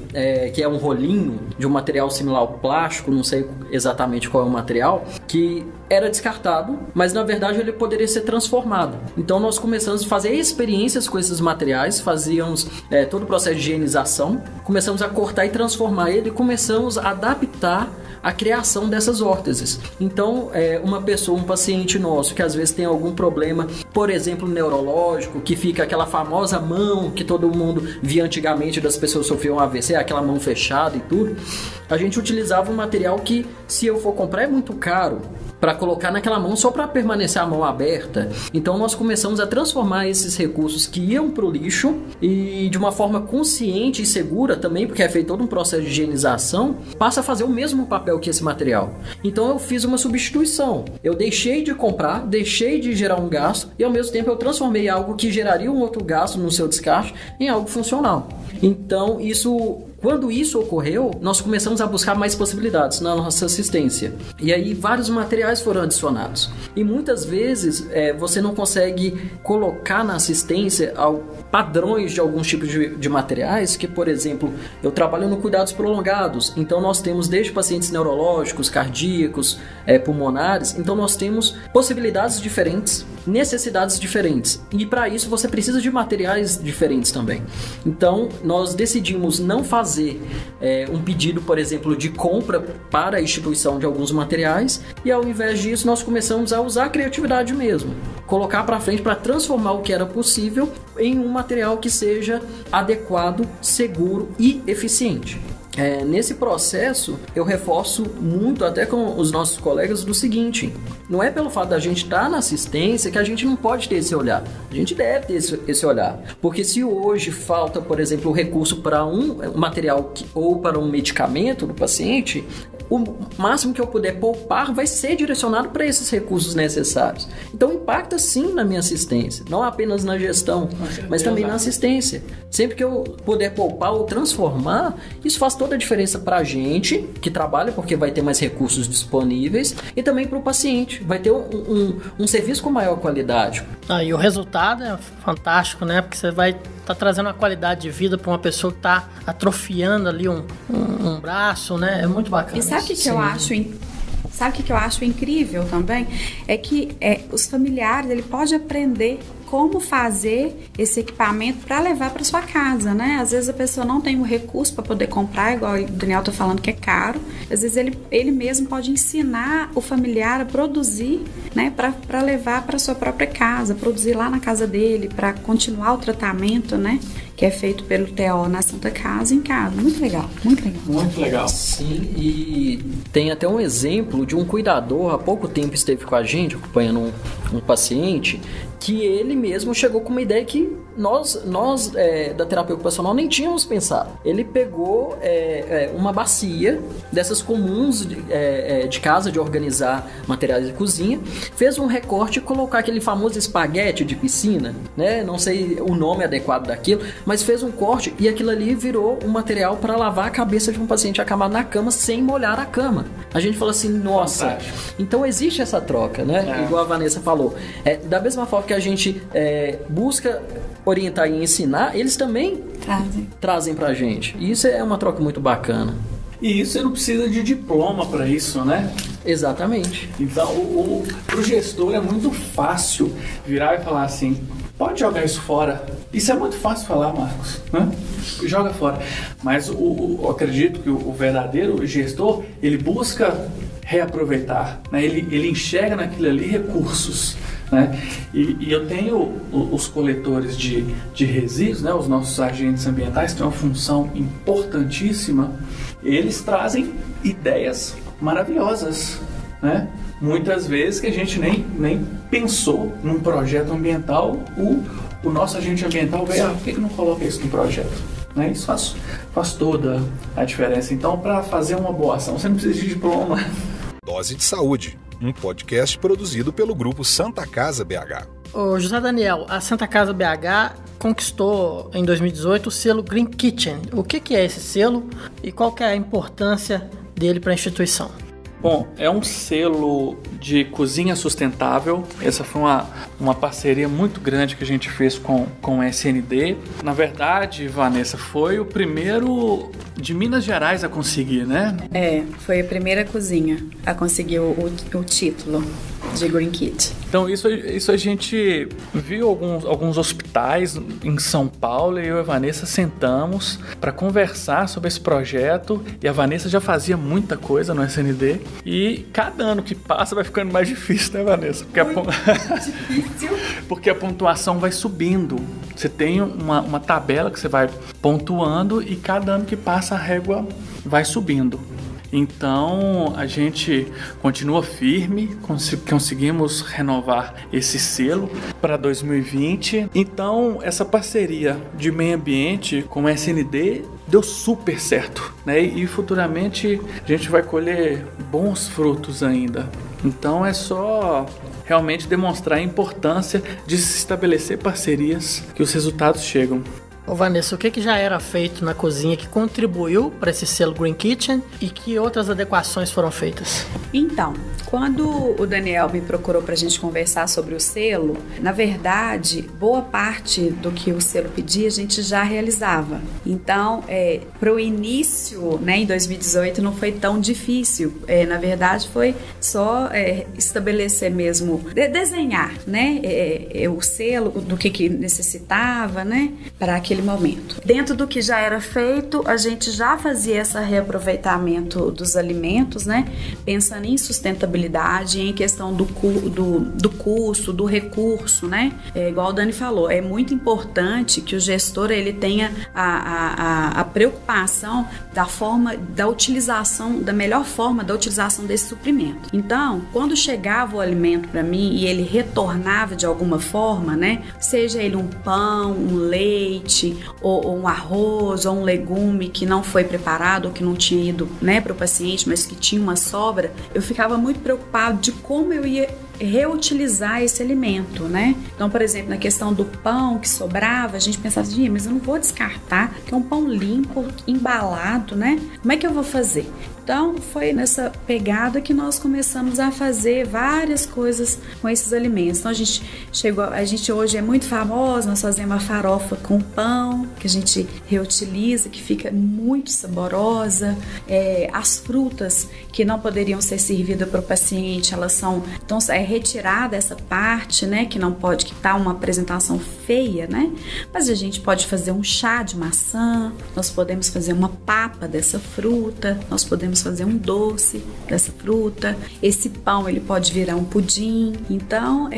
que é um rolinho de um material similar ao plástico, não sei exatamente qual é o material, que era descartado, mas na verdade ele poderia ser transformado. Então nós começamos a fazer experiências com esses materiais, fazíamos todo o processo de higienização, começamos a cortar e transformar ele e começamos a adaptar a criação dessas órteses. Então, um paciente nosso que às vezes tem algum problema, por exemplo, neurológico, que fica aquela famosa mão que todo mundo via antigamente das pessoas que sofriam AVC, aquela mão fechada e tudo, a gente utilizava um material que, se eu for comprar, é muito caro para colocar naquela mão só para permanecer a mão aberta. Então nós começamos a transformar esses recursos que iam para o lixo e de uma forma consciente e segura também, porque é feito todo um processo de higienização, passa a fazer o mesmo papel que esse material. Então eu fiz uma substituição. Eu deixei de comprar, deixei de gerar um gasto e ao mesmo tempo eu transformei algo que geraria um outro gasto no seu descarte em algo funcional. Então quando isso ocorreu, nós começamos a buscar mais possibilidades na nossa assistência. E aí vários materiais foram adicionados. E muitas vezes você não consegue colocar na assistência padrões de alguns tipos de materiais, que, por exemplo, eu trabalho no cuidados prolongados. Então nós temos desde pacientes neurológicos, cardíacos, pulmonares. Então nós temos possibilidades diferentes, necessidades diferentes. E para isso você precisa de materiais diferentes também. Então nós decidimos não fazer um pedido, por exemplo, de compra para a instituição de alguns materiais, e ao invés disso nós começamos a usar a criatividade mesmo, colocar para frente para transformar o que era possível em um material que seja adequado, seguro e eficiente. Nesse processo eu reforço muito até com os nossos colegas do seguinte: não é pelo fato da gente estar na assistência que a gente não pode ter esse olhar, a gente deve ter esse olhar, porque se hoje falta, por exemplo, o recurso para um material ou para um medicamento do paciente, o máximo que eu puder poupar vai ser direcionado para esses recursos necessários. Então impacta sim na minha assistência, não apenas na gestão, mas também na assistência. Sempre que eu puder poupar ou transformar, isso faz toda a diferença para a gente que trabalha, porque vai ter mais recursos disponíveis, e também para o paciente, vai ter um serviço com maior qualidade. E o resultado é fantástico, né? Porque você vai estar trazendo uma qualidade de vida para uma pessoa que está atrofiando ali um braço, né? É muito bacana. E sabe o que eu acho? Sabe o que eu acho incrível também? É que os familiares, ele pode aprender como fazer esse equipamento para levar para sua casa, né? Às vezes a pessoa não tem o recurso para poder comprar, igual o Daniel tá falando que é caro. Às vezes ele mesmo pode ensinar o familiar a produzir, né? Para levar para sua própria casa, produzir lá na casa dele, para continuar o tratamento, né? Que é feito pelo TO na Santa Casa, em casa. Muito legal, muito legal. Muito legal. Sim, e tem até um exemplo de um cuidador, há pouco tempo esteve com a gente, acompanhando um paciente, que ele mesmo chegou com uma ideia que nós da terapia ocupacional nem tínhamos pensado. Ele pegou uma bacia dessas comuns de casa, de organizar materiais de cozinha, fez um recorte e colocou aquele famoso espaguete de piscina, né? Não sei o nome adequado daquilo, mas fez um corte e aquilo ali virou um material para lavar a cabeça de um paciente acamado na cama sem molhar a cama. A gente falou assim, nossa, fantástico. Então existe essa troca, né? Igual a Vanessa falou. Da mesma forma que a gente busca orientar e ensinar, eles também trazem pra gente. E isso é uma troca muito bacana. E isso você não precisa de diploma para isso, né? Exatamente. Então, pro gestor é muito fácil virar e falar assim, pode jogar isso fora. Isso é muito fácil falar, Marcos, né? Joga fora. Mas eu acredito que o verdadeiro gestor, ele busca reaproveitar, né? Ele enxerga naquilo ali recursos, né? E eu tenho os coletores de resíduos, né? Os nossos agentes ambientais, que têm uma função importantíssima. Eles trazem ideias maravilhosas, né? Muitas vezes que a gente nem pensou num projeto ambiental, o nosso agente ambiental veio, por que não coloca isso no projeto? Né? Isso faz toda a diferença. Então, para fazer uma boa ação, você não precisa de diploma. Dose de Saúde, um podcast produzido pelo Grupo Santa Casa BH. Ô, José Daniel, a Santa Casa BH conquistou em 2018 o selo Green Kitchen. O que é esse selo e qual que é a importância dele para a instituição? Bom, é um selo de cozinha sustentável. Essa foi uma parceria muito grande que a gente fez com o SND. Na verdade, Vanessa, foi o primeiro de Minas Gerais a conseguir, né? Foi a primeira cozinha a conseguir o título de Green Kitchen. Então isso a gente viu alguns hospitais em São Paulo e eu e a Vanessa sentamos para conversar sobre esse projeto, e a Vanessa já fazia muita coisa no SND e cada ano que passa vai ficando mais difícil, né, Vanessa? Difícil. Porque a pontuação vai subindo. Você tem uma tabela que você vai pontuando e cada ano que passa a régua vai subindo. Então a gente continua firme, conseguimos renovar esse selo para 2020. Então essa parceria de meio ambiente com o SND deu super certo, né? E futuramente a gente vai colher bons frutos ainda. Então é só realmente demonstrar a importância de se estabelecer parcerias que os resultados chegam. Ô Vanessa, o que já era feito na cozinha que contribuiu para esse selo Green Kitchen e que outras adequações foram feitas? Então, quando o Daniel me procurou para a gente conversar sobre o selo, na verdade, boa parte do que o selo pedia a gente já realizava. Então, para o início, né, em 2018, não foi tão difícil. Na verdade, foi só estabelecer mesmo, desenhar, né, o selo, do que necessitava, né, para aquele momento. Dentro do que já era feito, a gente já fazia esse reaproveitamento dos alimentos, né? Pensando em sustentabilidade, em questão do custo, do recurso, né? Igual o Dani falou, é muito importante que o gestor ele tenha a preocupação da melhor forma da utilização desse suprimento. Então, quando chegava o alimento para mim e ele retornava de alguma forma, né? Seja ele um pão, um leite, ou um arroz, ou um legume que não foi preparado, ou que não tinha ido, né, para o paciente, mas que tinha uma sobra, eu ficava muito preocupado de como eu ia reutilizar esse alimento, né? Então, por exemplo, na questão do pão que sobrava, a gente pensava assim, mas eu não vou descartar, que é um pão limpo, embalado, né? Como é que eu vou fazer? Então, foi nessa pegada que nós começamos a fazer várias coisas com esses alimentos. Então, a gente hoje é muito famosa, nós fazemos uma farofa com pão, que a gente reutiliza, que fica muito saborosa. As frutas que não poderiam ser servidas para o paciente, elas são, então, retirada essa parte, né, que não pode, que tá uma apresentação feia, né? Mas a gente pode fazer um chá de maçã, nós podemos fazer uma papa dessa fruta, nós podemos fazer um doce dessa fruta. Esse pão ele pode virar um pudim. Então,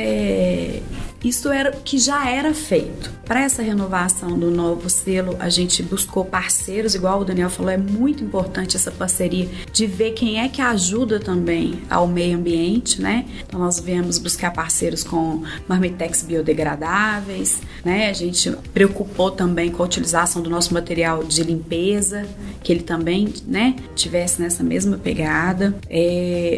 isso era que já era feito. Para essa renovação do novo selo, a gente buscou parceiros, igual o Daniel falou, é muito importante essa parceria de ver quem é que ajuda também ao meio ambiente, né? Então nós viemos buscar parceiros com marmitex biodegradáveis, né? A gente preocupou também com a utilização do nosso material de limpeza, que ele também, né, tivesse nessa mesma pegada.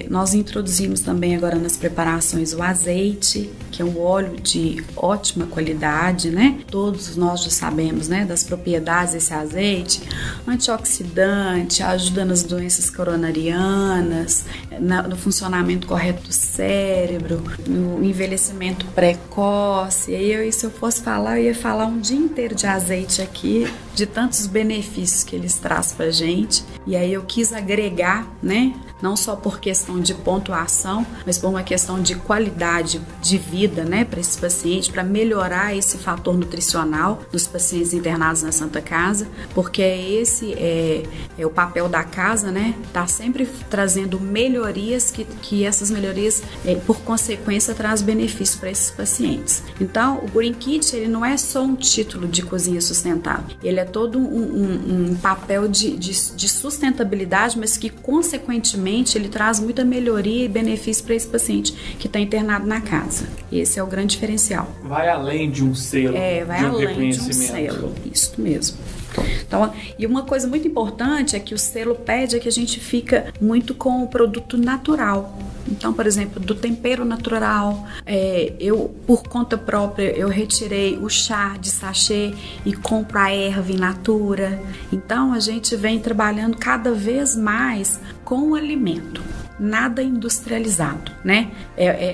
Nós introduzimos também agora nas preparações o azeite, que é um óleo de ótima qualidade, né? Todos nós já sabemos, né, das propriedades desse azeite, antioxidante, ajuda nas doenças coronarianas, no funcionamento correto do cérebro, no envelhecimento precoce. E aí, se eu fosse falar, eu ia falar um dia inteiro de azeite aqui, de tantos benefícios que eles trazem pra gente. E aí eu quis agregar, né, não só por questão de pontuação, mas por uma questão de qualidade de vida, né, para esses pacientes, para melhorar esse fator nutricional dos pacientes internados na Santa Casa, porque esse é o papel da casa, né, tá sempre trazendo melhorias, que essas melhorias, por consequência, traz benefícios para esses pacientes. Então, o Green Kitchen, ele não é só um título de cozinha sustentável, ele é todo um papel de sustentabilidade, mas que, consequentemente, ele traz muita melhoria e benefício para esse paciente que está internado na casa. Esse é o grande diferencial. Vai além de um selo, vai além de um selo, isso mesmo. Então, e uma coisa muito importante é que o selo pede que a gente fica muito com o produto natural. Então, por exemplo, do tempero natural, eu, por conta própria, eu retirei o chá de sachê e compro a erva in natura. Então, a gente vem trabalhando cada vez mais com o alimento. Nada industrializado, né?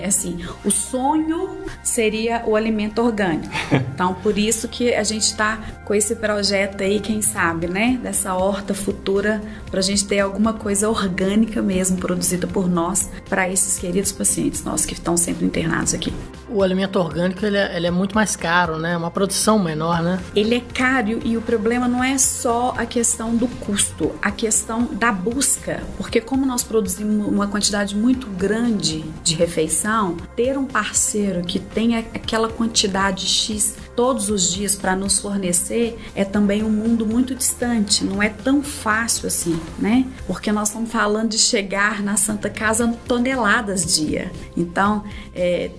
Assim, o sonho seria o alimento orgânico. Então, por isso que a gente está com esse projeto aí, quem sabe, né? Dessa horta futura, para a gente ter alguma coisa orgânica mesmo, produzida por nós, para esses queridos pacientes nossos que estão sempre internados aqui. O alimento orgânico, ele é muito mais caro, né? Uma produção menor, né? Ele é caro e o problema não é só a questão do custo, a questão da busca. Porque como nós produzimos uma quantidade muito grande de refeição, ter um parceiro que tenha aquela quantidade X todos os dias para nos fornecer é também um mundo muito distante, não é tão fácil assim, né? Porque nós estamos falando de chegar na Santa Casa toneladas dia. Então,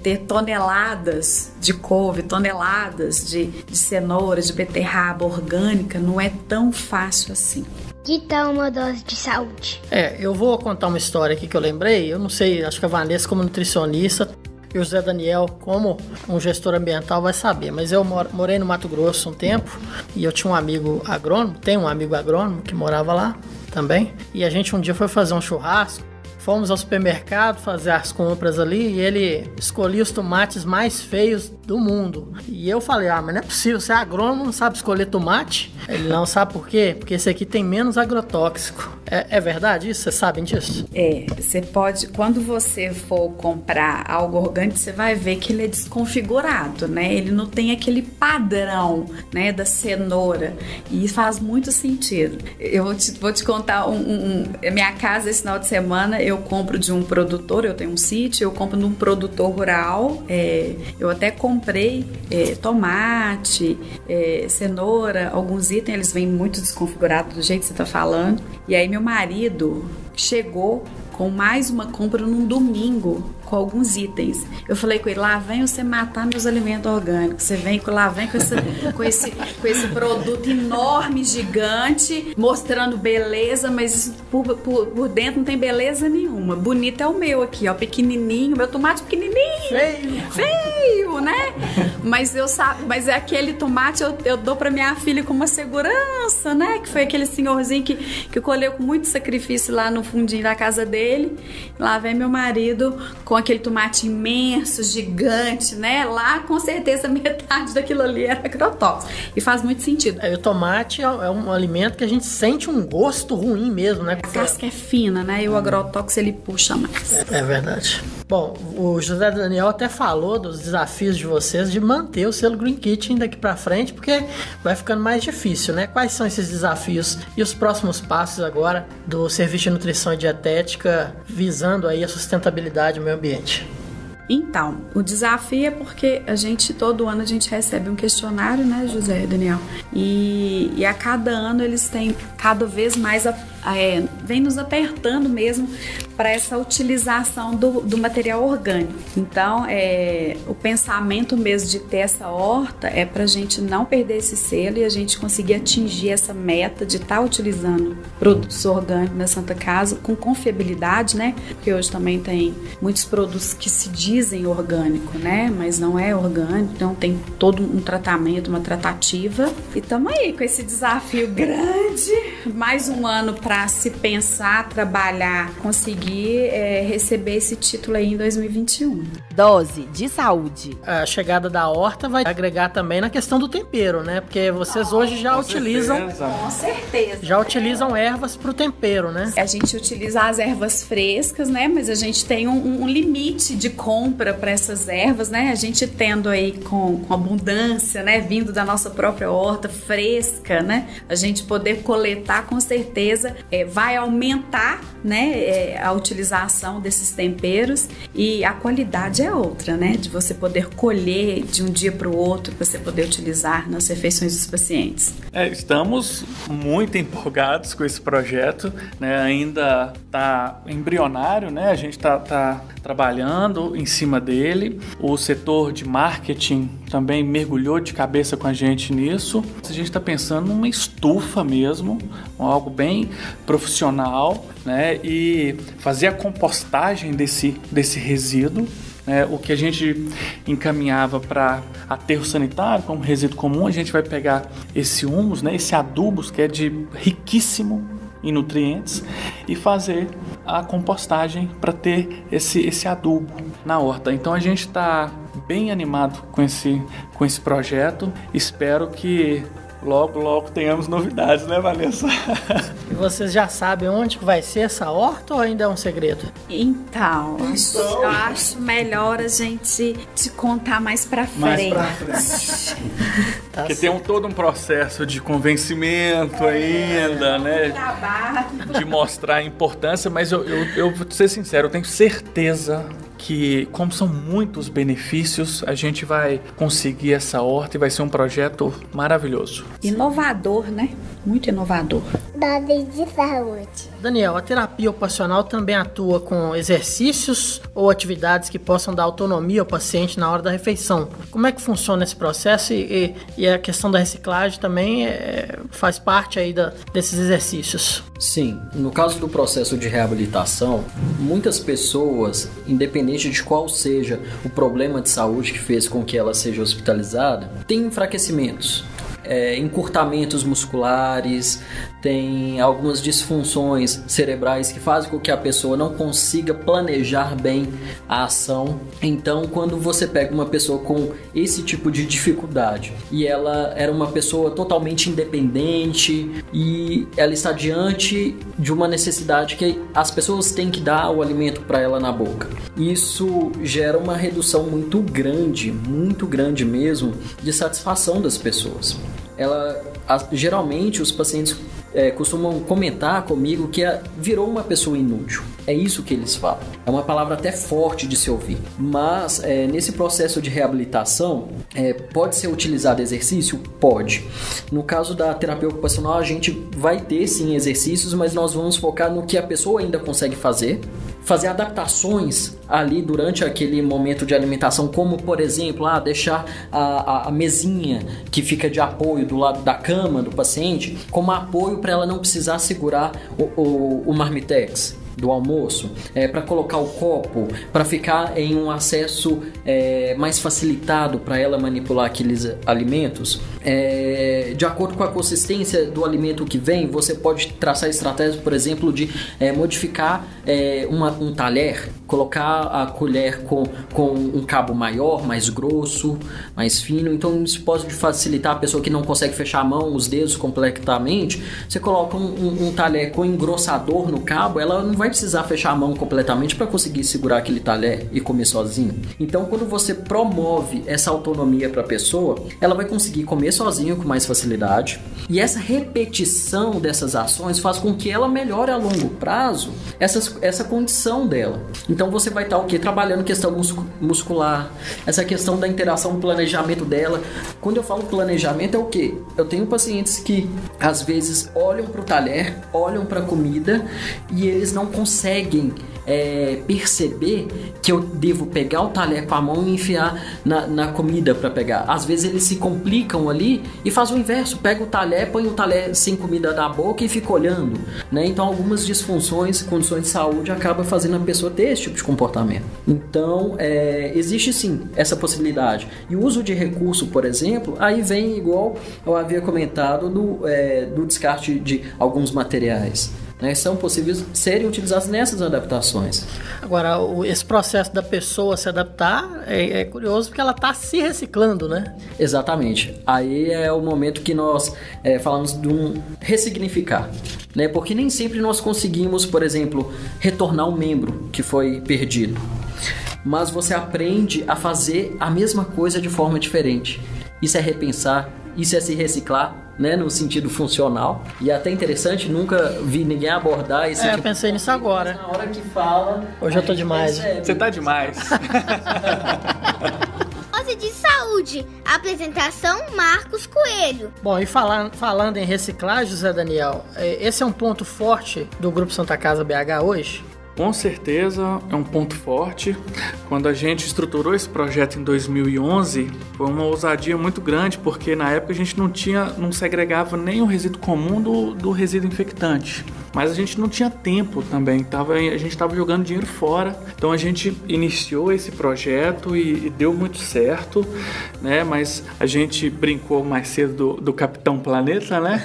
ter toneladas de couve, toneladas de cenoura, de beterraba orgânica não é tão fácil assim. Que tal uma dose de saúde? Eu vou contar uma história aqui que eu lembrei. Eu não sei, acho que a Vanessa, como nutricionista, e o José Daniel, como um gestor ambiental, vai saber. Mas eu morei no Mato Grosso um tempo e eu tinha um amigo agrônomo, tenho um amigo agrônomo que morava lá também. E a gente um dia foi fazer um churrasco. Fomos ao supermercado fazer as compras ali e ele escolhia os tomates mais feios do mundo. E eu falei, mas não é possível, você é agrônomo, não sabe escolher tomate? Ele não sabe por quê? Porque esse aqui tem menos agrotóxico. É verdade isso? Vocês sabem disso? Você pode, quando você for comprar algo orgânico, você vai ver que ele é desconfigurado, né? Ele não tem aquele padrão, né, da cenoura. E faz muito sentido. Eu vou te contar minha casa esse final de semana, eu compro de um produtor, eu tenho um sítio, eu compro de um produtor rural. Eu até comprei tomate, cenoura, alguns itens, eles vêm muito desconfigurados do jeito que você está falando. E aí meu marido chegou com mais uma compra num domingo com alguns itens. Eu falei com ele, lá vem você matar meus alimentos orgânicos. Você vem com esse produto enorme, gigante, mostrando beleza, mas por dentro não tem beleza nenhuma. Bonito é o meu aqui, ó, pequenininho, meu tomate pequenininho. Feio, né? Mas é aquele tomate eu dou pra minha filha com uma segurança, né? Que foi aquele senhorzinho que colheu com muito sacrifício lá no fundinho da casa dele. Lá vem meu marido com aquele tomate imenso, gigante, né? Lá, com certeza, metade daquilo ali era agrotóxico. E faz muito sentido. O tomate é um alimento que a gente sente um gosto ruim mesmo, né? A casca é fina, né? E o agrotóxico, ele puxa mais. É verdade. Bom, o José Daniel até falou dos desafios de vocês de manter o selo Green Kitchen daqui pra frente, porque vai ficando mais difícil, né? Quais são esses desafios e os próximos passos agora do Serviço de Nutrição e Dietética visando aí a sustentabilidade do meio ambiente? Então, o desafio é porque todo ano a gente recebe um questionário, né, José e Daniel? E a cada ano eles têm cada vez mais, vem nos apertando mesmo para essa utilização do material orgânico. Então, o pensamento mesmo de ter essa horta é para a gente não perder esse selo e a gente conseguir atingir essa meta de estar utilizando produtos orgânicos na Santa Casa com confiabilidade, né? Porque hoje também tem muitos produtos que se dizem orgânico, né? Mas não é orgânico, então tem todo um tratamento, uma tratativa. E estamos aí com esse desafio grande, mais um ano para se pensar, trabalhar, conseguir receber esse título aí em 2021. Dose de saúde. A chegada da horta vai agregar também na questão do tempero, né? Porque vocês hoje já utilizam... Com certeza. Já utilizam ervas para o tempero, né? A gente utiliza as ervas frescas, né? Mas a gente tem um limite de compra para essas ervas, né? A gente tendo aí com abundância, né? Vindo da nossa própria horta fresca, né? A gente poder coletar, com certeza, vai aumentar, né? A utilização desses temperos e a qualidade é outra, né? De você poder colher de um dia para o outro, você poder utilizar nas refeições dos pacientes. Estamos muito empolgados com esse projeto, né? Ainda está embrionário, né? A gente está trabalhando em cima dele. O setor de marketing também mergulhou de cabeça com a gente nisso. A gente está pensando numa estufa mesmo, algo bem profissional, né? E fazer a compostagem desse resíduo. O que a gente encaminhava para aterro sanitário como resíduo comum, a gente vai pegar esse humus, né, esse adubo que é riquíssimo em nutrientes, e fazer a compostagem para ter esse adubo na horta. Então a gente está bem animado com esse projeto. Espero que logo tenhamos novidades, né, Vanessa? E vocês já sabem onde que vai ser essa horta ou ainda é um segredo? Então, eu acho melhor a gente te contar mais pra frente. Porque tem todo um processo de convencimento ainda, né? De mostrar a importância, mas eu vou ser sincero, eu tenho certeza que, como são muitos benefícios, a gente vai conseguir essa horta e vai ser um projeto maravilhoso. Inovador, né? Muito inovador. Dados de saúde. Daniel, a terapia ocupacional também atua com exercícios ou atividades que possam dar autonomia ao paciente na hora da refeição. Como é que funciona esse processo e a questão da reciclagem também faz parte aí desses exercícios? Sim, no caso do processo de reabilitação, muitas pessoas, independente de qual seja o problema de saúde que fez com que ela seja hospitalizada, têm enfraquecimentos. Encurtamentos musculares, tem algumas disfunções cerebrais que fazem com que a pessoa não consiga planejar bem a ação. Então, quando você pega uma pessoa com esse tipo de dificuldade e ela era uma pessoa totalmente independente e ela está diante de uma necessidade que as pessoas têm que dar o alimento para ela na boca, isso gera uma redução muito grande mesmo, de satisfação das pessoas. Geralmente os pacientes costumam comentar comigo que virou uma pessoa inútil. É isso que eles falam. É uma palavra até forte de se ouvir. Mas nesse processo de reabilitação, pode ser utilizado exercício? Pode. No caso da terapia ocupacional, a gente vai ter sim exercícios, mas nós vamos focar no que a pessoa ainda consegue fazer adaptações ali durante aquele momento de alimentação, como por exemplo, deixar a mesinha que fica de apoio do lado da cama do paciente como apoio para ela não precisar segurar o marmitex do almoço, para colocar o copo, para ficar em um acesso mais facilitado para ela manipular aqueles alimentos. De acordo com a consistência do alimento que vem, você pode traçar estratégias, por exemplo, de modificar um talher, colocar a colher com um cabo maior, mais grosso, mais fino. Então isso pode facilitar a pessoa que não consegue fechar a mão, os dedos completamente. Você coloca um talher com engrossador no cabo, ela não vai precisar fechar a mão completamente para conseguir segurar aquele talher e comer sozinho. Então, quando você promove essa autonomia para a pessoa, ela vai conseguir comer sozinho com mais facilidade. E essa repetição dessas ações faz com que ela melhore a longo prazo essa condição dela. Então, você vai estar trabalhando questão muscular, essa questão da interação, do planejamento dela. Quando eu falo planejamento, é o quê? Eu tenho pacientes que às vezes olham para o talher, olham para a comida e eles não conseguem perceber que eu devo pegar o talher com a mão e enfiar na comida para pegar. Às vezes eles se complicam ali e fazem o inverso, pega o talher, põe o talher sem comida na boca e fica olhando, né? Então algumas disfunções, condições de saúde acabam fazendo a pessoa ter esse tipo de comportamento. Então existe sim essa possibilidade. E o uso de recurso, por exemplo, aí vem igual eu havia comentado do descarte de alguns materiais, né, são possíveis serem utilizados nessas adaptações. Agora, esse processo da pessoa se adaptar é curioso porque ela está se reciclando, né? Exatamente. Aí é o momento que nós falamos de um ressignificar, né? Porque nem sempre nós conseguimos, por exemplo, retornar um membro que foi perdido. Mas você aprende a fazer a mesma coisa de forma diferente. Isso é repensar, isso é se reciclar, né, no sentido funcional. E é até interessante, nunca vi ninguém abordar esse tipo. Eu pensei nisso agora. Na hora que fala... Hoje eu tô demais. Você tá demais. Dose de saúde. Apresentação Marcos Coelho. Bom, e falando em reciclagem, José Daniel, esse é um ponto forte do Grupo Santa Casa BH hoje? Com certeza é um ponto forte. Quando a gente estruturou esse projeto em 2011, foi uma ousadia muito grande, porque na época a gente não segregava nem o resíduo comum do resíduo infectante. Mas a gente não tinha tempo também, a gente estava jogando dinheiro fora. Então a gente iniciou esse projeto e deu muito certo, né? Mas a gente brincou mais cedo do Capitão Planeta, né?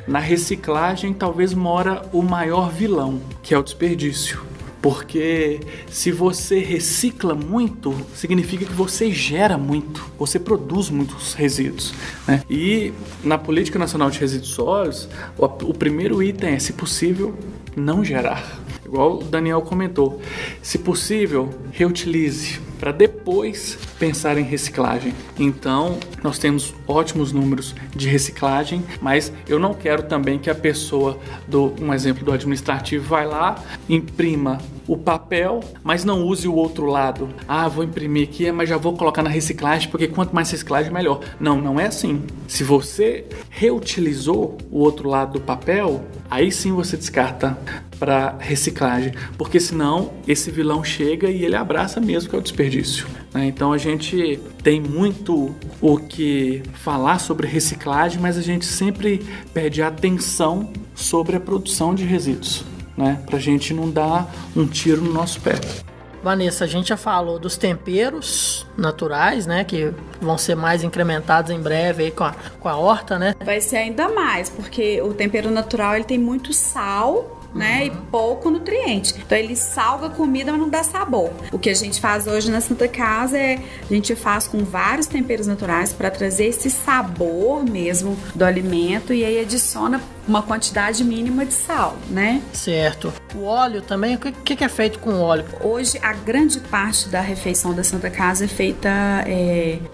Na reciclagem talvez mora o maior vilão, que é o desperdício. Porque se você recicla muito, significa que você gera muito, você produz muitos resíduos, né? E na Política Nacional de Resíduos Sólidos, o primeiro item é, se possível, não gerar. Igual o Daniel comentou, se possível, reutilize, para depois pensar em reciclagem. Então, nós temos ótimos números de reciclagem, mas eu não quero também que a pessoa, um exemplo do administrativo, vai lá, imprima o papel, mas não use o outro lado. Ah, vou imprimir aqui, mas já vou colocar na reciclagem, porque quanto mais reciclagem, melhor. Não é assim. Se você reutilizou o outro lado do papel, aí sim você descarta para reciclagem, porque senão esse vilão chega e ele abraça mesmo que é o desperdício, né? Então a gente tem muito o que falar sobre reciclagem, mas a gente sempre pede atenção sobre a produção de resíduos, né? Para a gente não dar um tiro no nosso pé. Vanessa, a gente já falou dos temperos naturais, né, que vão ser mais incrementados em breve aí com a horta, né? Vai ser ainda mais, porque o tempero natural ele tem muito sal, né, e pouco nutriente. Então ele salga a comida, mas não dá sabor. O que a gente faz hoje na Santa Casa a gente faz com vários temperos naturais para trazer esse sabor mesmo do alimento, e aí adiciona uma quantidade mínima de sal, né? Certo. O óleo também, o que é feito com o óleo? Hoje, a grande parte da refeição da Santa Casa é feita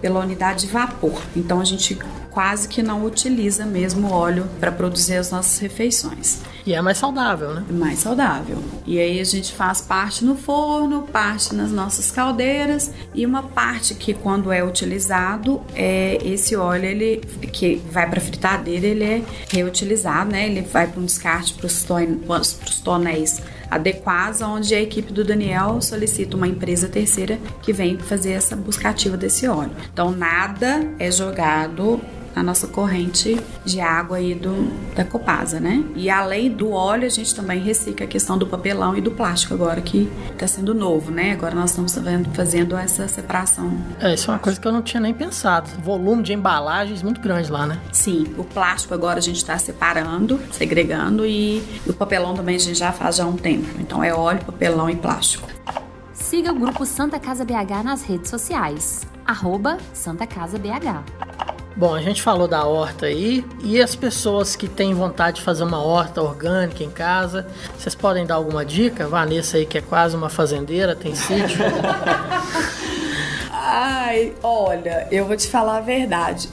pela unidade de vapor. Então, a gente quase que não utiliza mesmo óleo para produzir as nossas refeições. E é mais saudável, né? É mais saudável. E aí a gente faz parte no forno, parte nas nossas caldeiras, e uma parte que, quando é utilizado, esse óleo que vai para a fritadeira, ele é reutilizado, né? Ele vai para um descarte para os tonéis adequados, onde a equipe do Daniel solicita uma empresa terceira que vem fazer essa busca ativa desse óleo. Então nada é jogado na nossa corrente de água aí da Copasa, né? E além do óleo, a gente também recicla a questão do papelão e do plástico agora, que está sendo novo, né? Agora nós estamos fazendo essa separação. Isso é uma coisa que eu não tinha nem pensado. Volume de embalagens muito grande lá, né? Sim, o plástico agora a gente está separando, segregando, e o papelão também a gente já faz há um tempo. Então é óleo, papelão e plástico. Siga o Grupo Santa Casa BH nas redes sociais. @SantaCasaBH. Bom, a gente falou da horta aí, e as pessoas que têm vontade de fazer uma horta orgânica em casa, vocês podem dar alguma dica? Vanessa aí, que é quase uma fazendeira, tem sítio. Ai, olha, eu vou te falar a verdade.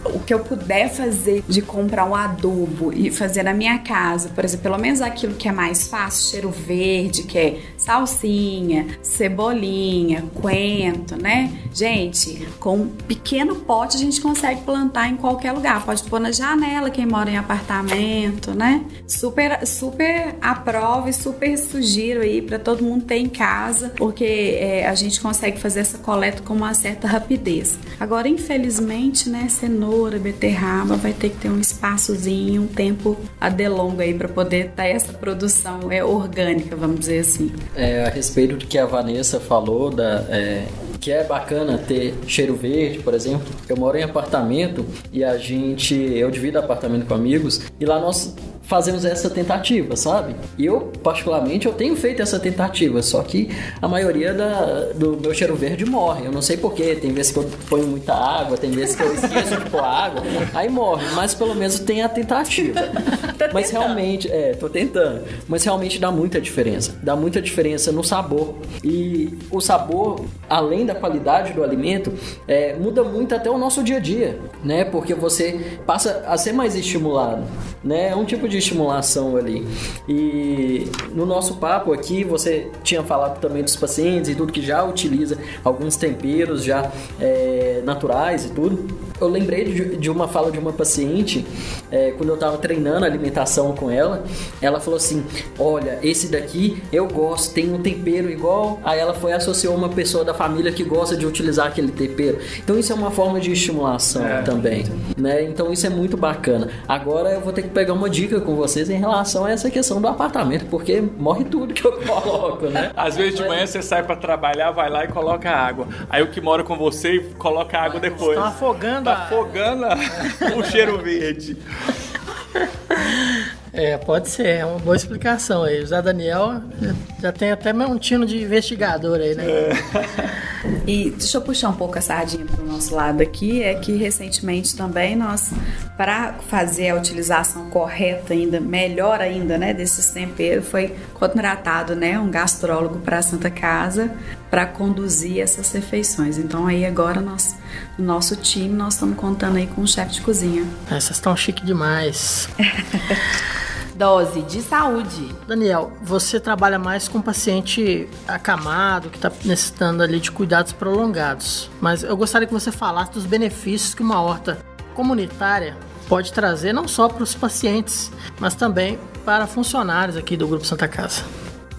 O que eu puder fazer de comprar um adubo e fazer na minha casa, por exemplo, pelo menos aquilo que é mais fácil, cheiro verde, que é salsinha, cebolinha, coentro, né? Gente, com um pequeno pote a gente consegue plantar em qualquer lugar. Pode pôr na janela, quem mora em apartamento, né? Super aprovo e super sugiro aí para todo mundo ter em casa, porque a gente consegue fazer essa coleta com uma certa rapidez. Agora, infelizmente, né, cenoura, beterraba, vai ter que ter um espaçozinho, um tempo adelongo aí para poder ter essa produção orgânica, vamos dizer assim. A respeito do que a Vanessa falou, que é bacana ter cheiro verde, por exemplo. Eu moro em apartamento e eu divido apartamento com amigos, e lá nós fazemos essa tentativa, sabe? E eu, particularmente, eu tenho feito essa tentativa, só que a maioria do meu cheiro verde morre. Eu não sei porquê, tem vezes que eu ponho muita água, tem vezes que eu esqueço de pôr água, aí morre, mas pelo menos tem a tentativa. Mas realmente, tô tentando, mas realmente dá muita diferença no sabor. E o sabor, além da qualidade do alimento, muda muito até o nosso dia a dia, né? Porque você passa a ser mais estimulado, né? É um tipo de estimulação ali. E no nosso papo aqui, você tinha falado também dos pacientes e tudo, que já utiliza alguns temperos já naturais e tudo. Eu lembrei de uma fala de uma paciente, quando eu estava treinando a alimentação com ela falou assim, olha, esse daqui eu gosto, tem um tempero igual, aí ela associou uma pessoa da família que gosta de utilizar aquele tempero. Então isso é uma forma de estimulação também, né? Então isso é muito bacana. Agora eu vou ter que pegar uma dica com vocês em relação a essa questão do apartamento, porque morre tudo que eu coloco, né? Às vezes de manhã você sai pra trabalhar, vai lá e coloca água. Aí o que mora com você coloca água depois. Tá afogando o cheiro verde. Pode ser, é uma boa explicação aí. O Zé Daniel já tem até um tino de investigador aí, né? E deixa eu puxar um pouco a sardinha para o nosso lado aqui, é que recentemente também nós, para fazer a utilização correta ainda, melhor ainda, né, desses temperos, foi contratado, né, um gastrólogo para a Santa Casa para conduzir essas refeições. Então aí agora no nosso time nós estamos contando aí com um chefe de cozinha. Essas estão chique demais. Dose de saúde. Daniel, você trabalha mais com paciente acamado, que está necessitando ali de cuidados prolongados. Mas eu gostaria que você falasse dos benefícios que uma horta comunitária pode trazer, não só para os pacientes, mas também para funcionários aqui do Grupo Santa Casa.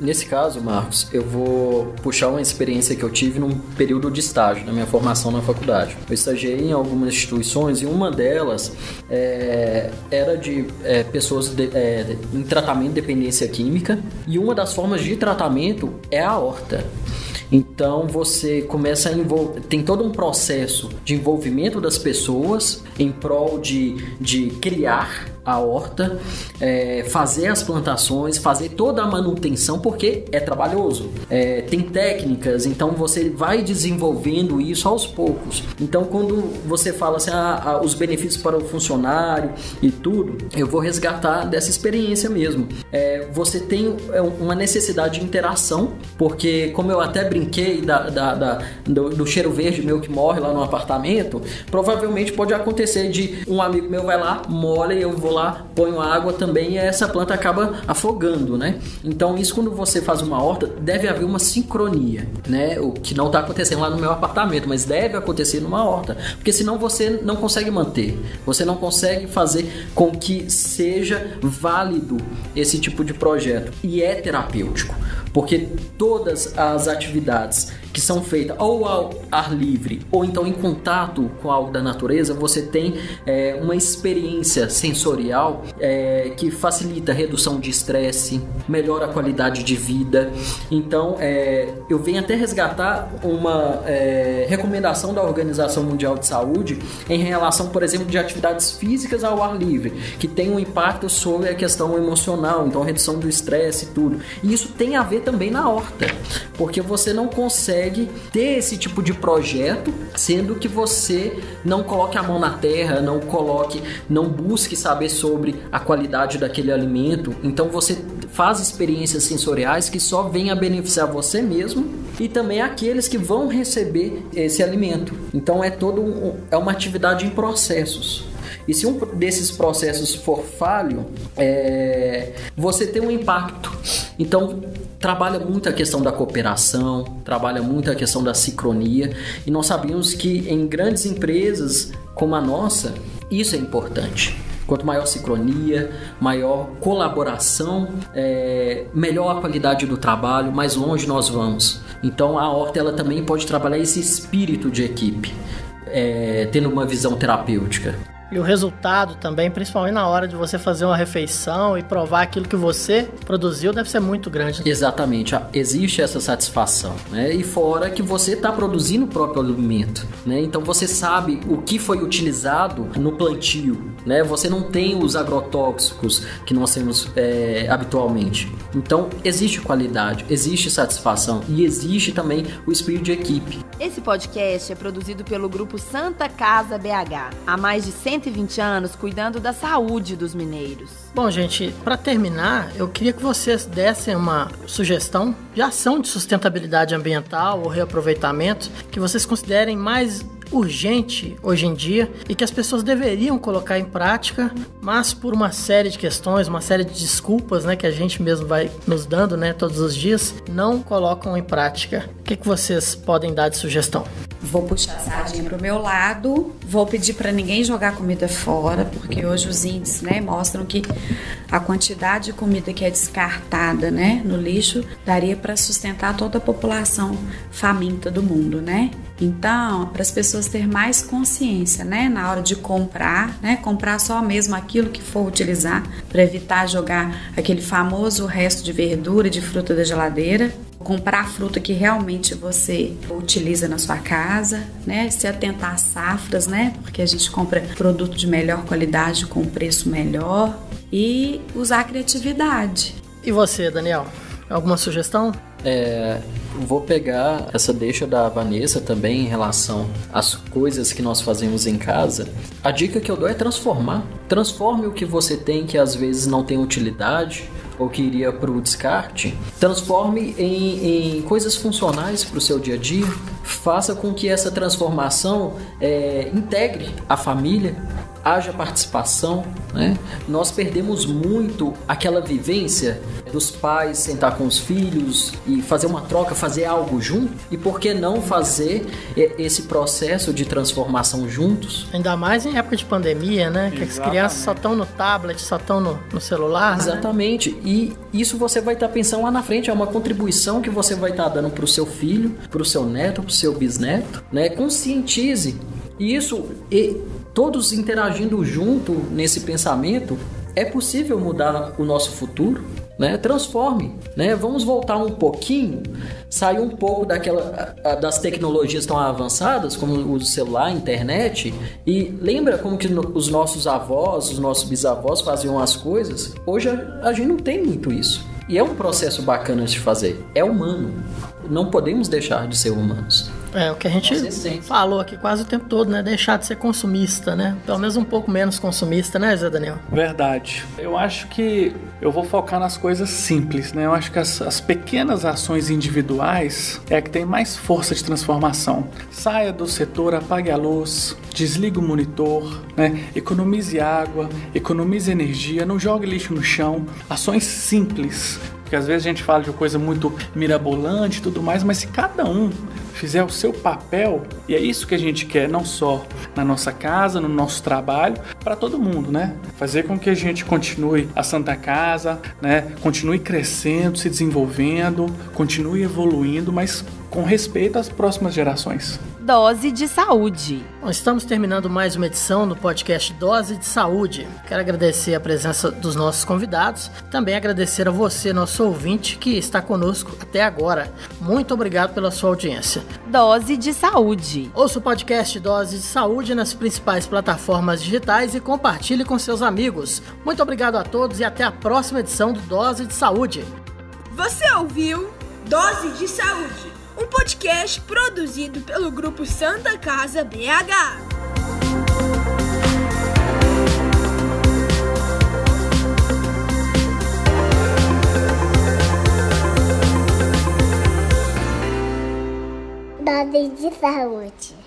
Nesse caso, Marcos, eu vou puxar uma experiência que eu tive num período de estágio, na minha formação na faculdade. Eu estagiei em algumas instituições e uma delas era de pessoas em tratamento de dependência química, e uma das formas de tratamento é a horta. Então você começa tem todo um processo de envolvimento das pessoas em prol de criar a horta, fazer as plantações, fazer toda a manutenção, porque é trabalhoso. Tem técnicas, então você vai desenvolvendo isso aos poucos. Então quando você fala assim, os benefícios para o funcionário e tudo, eu vou resgatar dessa experiência mesmo. Você tem uma necessidade de interação, porque como eu até brinquei do cheiro verde meu que morre lá no apartamento, provavelmente pode acontecer de um amigo meu vai lá, molha e eu vou lá, ponho água também e essa planta acaba afogando, né? Então isso, quando você faz uma horta, deve haver uma sincronia, né? O que não está acontecendo lá no meu apartamento, mas deve acontecer numa horta, porque senão você não consegue manter, você não consegue fazer com que seja válido esse tipo de projeto, e é terapêutico, porque todas as atividades que são feitas ou ao ar livre ou então em contato com algo da natureza, você tem uma experiência sensorial que facilita a redução de estresse, melhora a qualidade de vida. Então eu venho até resgatar uma recomendação da Organização Mundial de Saúde em relação, por exemplo, de atividades físicas ao ar livre, que tem um impacto sobre a questão emocional, então redução do estresse e tudo. E isso tem a ver também na horta, porque você não consegue ter esse tipo de projeto sendo que você não coloque a mão na terra, não busque saber sobre a qualidade daquele alimento. Então você faz experiências sensoriais que só vêm a beneficiar você mesmo e também aqueles que vão receber esse alimento. Então é uma atividade em processos. E se um desses processos for falho, você tem um impacto. Então, trabalha muito a questão da cooperação, trabalha muito a questão da sincronia. E nós sabemos que em grandes empresas como a nossa, isso é importante. Quanto maior sincronia, maior colaboração, melhor a qualidade do trabalho, mais longe nós vamos. Então, a horta ela também pode trabalhar esse espírito de equipe, tendo uma visão terapêutica. E o resultado também, principalmente na hora de você fazer uma refeição e provar aquilo que você produziu, deve ser muito grande. Exatamente, existe essa satisfação, né? E fora que você está produzindo o próprio alimento, né? Então você sabe o que foi utilizado no plantio, né? Você não tem os agrotóxicos que nós temos habitualmente. Então existe qualidade, existe satisfação e existe também o espírito de equipe. Esse podcast é produzido pelo Grupo Santa Casa BH, há mais de 120 anos cuidando da saúde dos mineiros. Bom, gente, para terminar, eu queria que vocês dessem uma sugestão de ação de sustentabilidade ambiental ou reaproveitamento que vocês considerem mais urgente hoje em dia e que as pessoas deveriam colocar em prática, mas por uma série de questões, uma série de desculpas, né, que a gente mesmo vai nos dando, né, todos os dias, não colocam em prática. O que vocês podem dar de sugestão? vou puxar a sardinha pro meu lado, vou pedir para ninguém jogar comida fora, porque hoje os índices, né, mostram que a quantidade de comida que é descartada, né, no lixo daria para sustentar toda a população faminta do mundo, né? Então, para as pessoas terem mais consciência, né, na hora de comprar, né, comprar só mesmo aquilo que for utilizar, para evitar jogar aquele famoso resto de verdura e de fruta da geladeira. Comprar a fruta que realmente você utiliza na sua casa, né? Se atentar às safras, né? Porque a gente compra produto de melhor qualidade com preço melhor e usar a criatividade. E você, Daniel? Alguma sugestão? Vou pegar essa deixa da Vanessa também em relação às coisas que nós fazemos em casa. A dica que eu dou é transformar. Transforme o que você tem que às vezes não tem utilidade ou que iria para o descarte, transforme em coisas funcionais para o seu dia a dia. Faça com que essa transformação integre a família, haja participação, né? Nós perdemos muito aquela vivência dos pais sentar com os filhos e fazer uma troca, fazer algo junto. E por que não fazer esse processo de transformação juntos? Ainda mais em época de pandemia, né? Que as crianças só estão no tablet, só estão no celular. Exatamente. Né? E isso você vai estar pensando lá na frente, é uma contribuição que você vai estar dando para o seu filho, para o seu neto, para o seu bisneto, né? Conscientize. E isso, todos interagindo junto nesse pensamento, é possível mudar o nosso futuro, né? Transforme, né? Vamos voltar um pouquinho, sair um pouco das tecnologias tão avançadas, como o celular, a internet, e lembra como que os nossos avós, os nossos bisavós faziam as coisas? Hoje a gente não tem muito isso. E é um processo bacana de fazer, é humano. Não podemos deixar de ser humanos. O que a gente falou aqui quase o tempo todo, né? Deixar de ser consumista, né? Pelo menos um pouco menos consumista, né, Zé Daniel? Verdade. Eu acho que eu vou focar nas coisas simples, né? Eu acho que as pequenas ações individuais é que tem mais força de transformação. Saia do setor, apague a luz, desligue o monitor, né? Economize água, economize energia, não jogue lixo no chão. Ações simples. Porque às vezes a gente fala de coisa muito mirabolante e tudo mais, mas se cada um fizer o seu papel, e é isso que a gente quer, não só na nossa casa, no nosso trabalho, para todo mundo, né? Fazer com que a gente continue a Santa Casa, né? Continue crescendo, se desenvolvendo, continue evoluindo, mas com respeito às próximas gerações. Dose de Saúde. Bom, estamos terminando mais uma edição do podcast Dose de Saúde. Quero agradecer a presença dos nossos convidados, também agradecer a você, nosso ouvinte, que está conosco até agora. Muito obrigado pela sua audiência. Dose de Saúde. Ouça o podcast Dose de Saúde nas principais plataformas digitais e compartilhe com seus amigos. Muito obrigado a todos e até a próxima edição do Dose de Saúde. Você ouviu Dose de Saúde, um podcast produzido pelo Grupo Santa Casa BH. Dose de Saúde.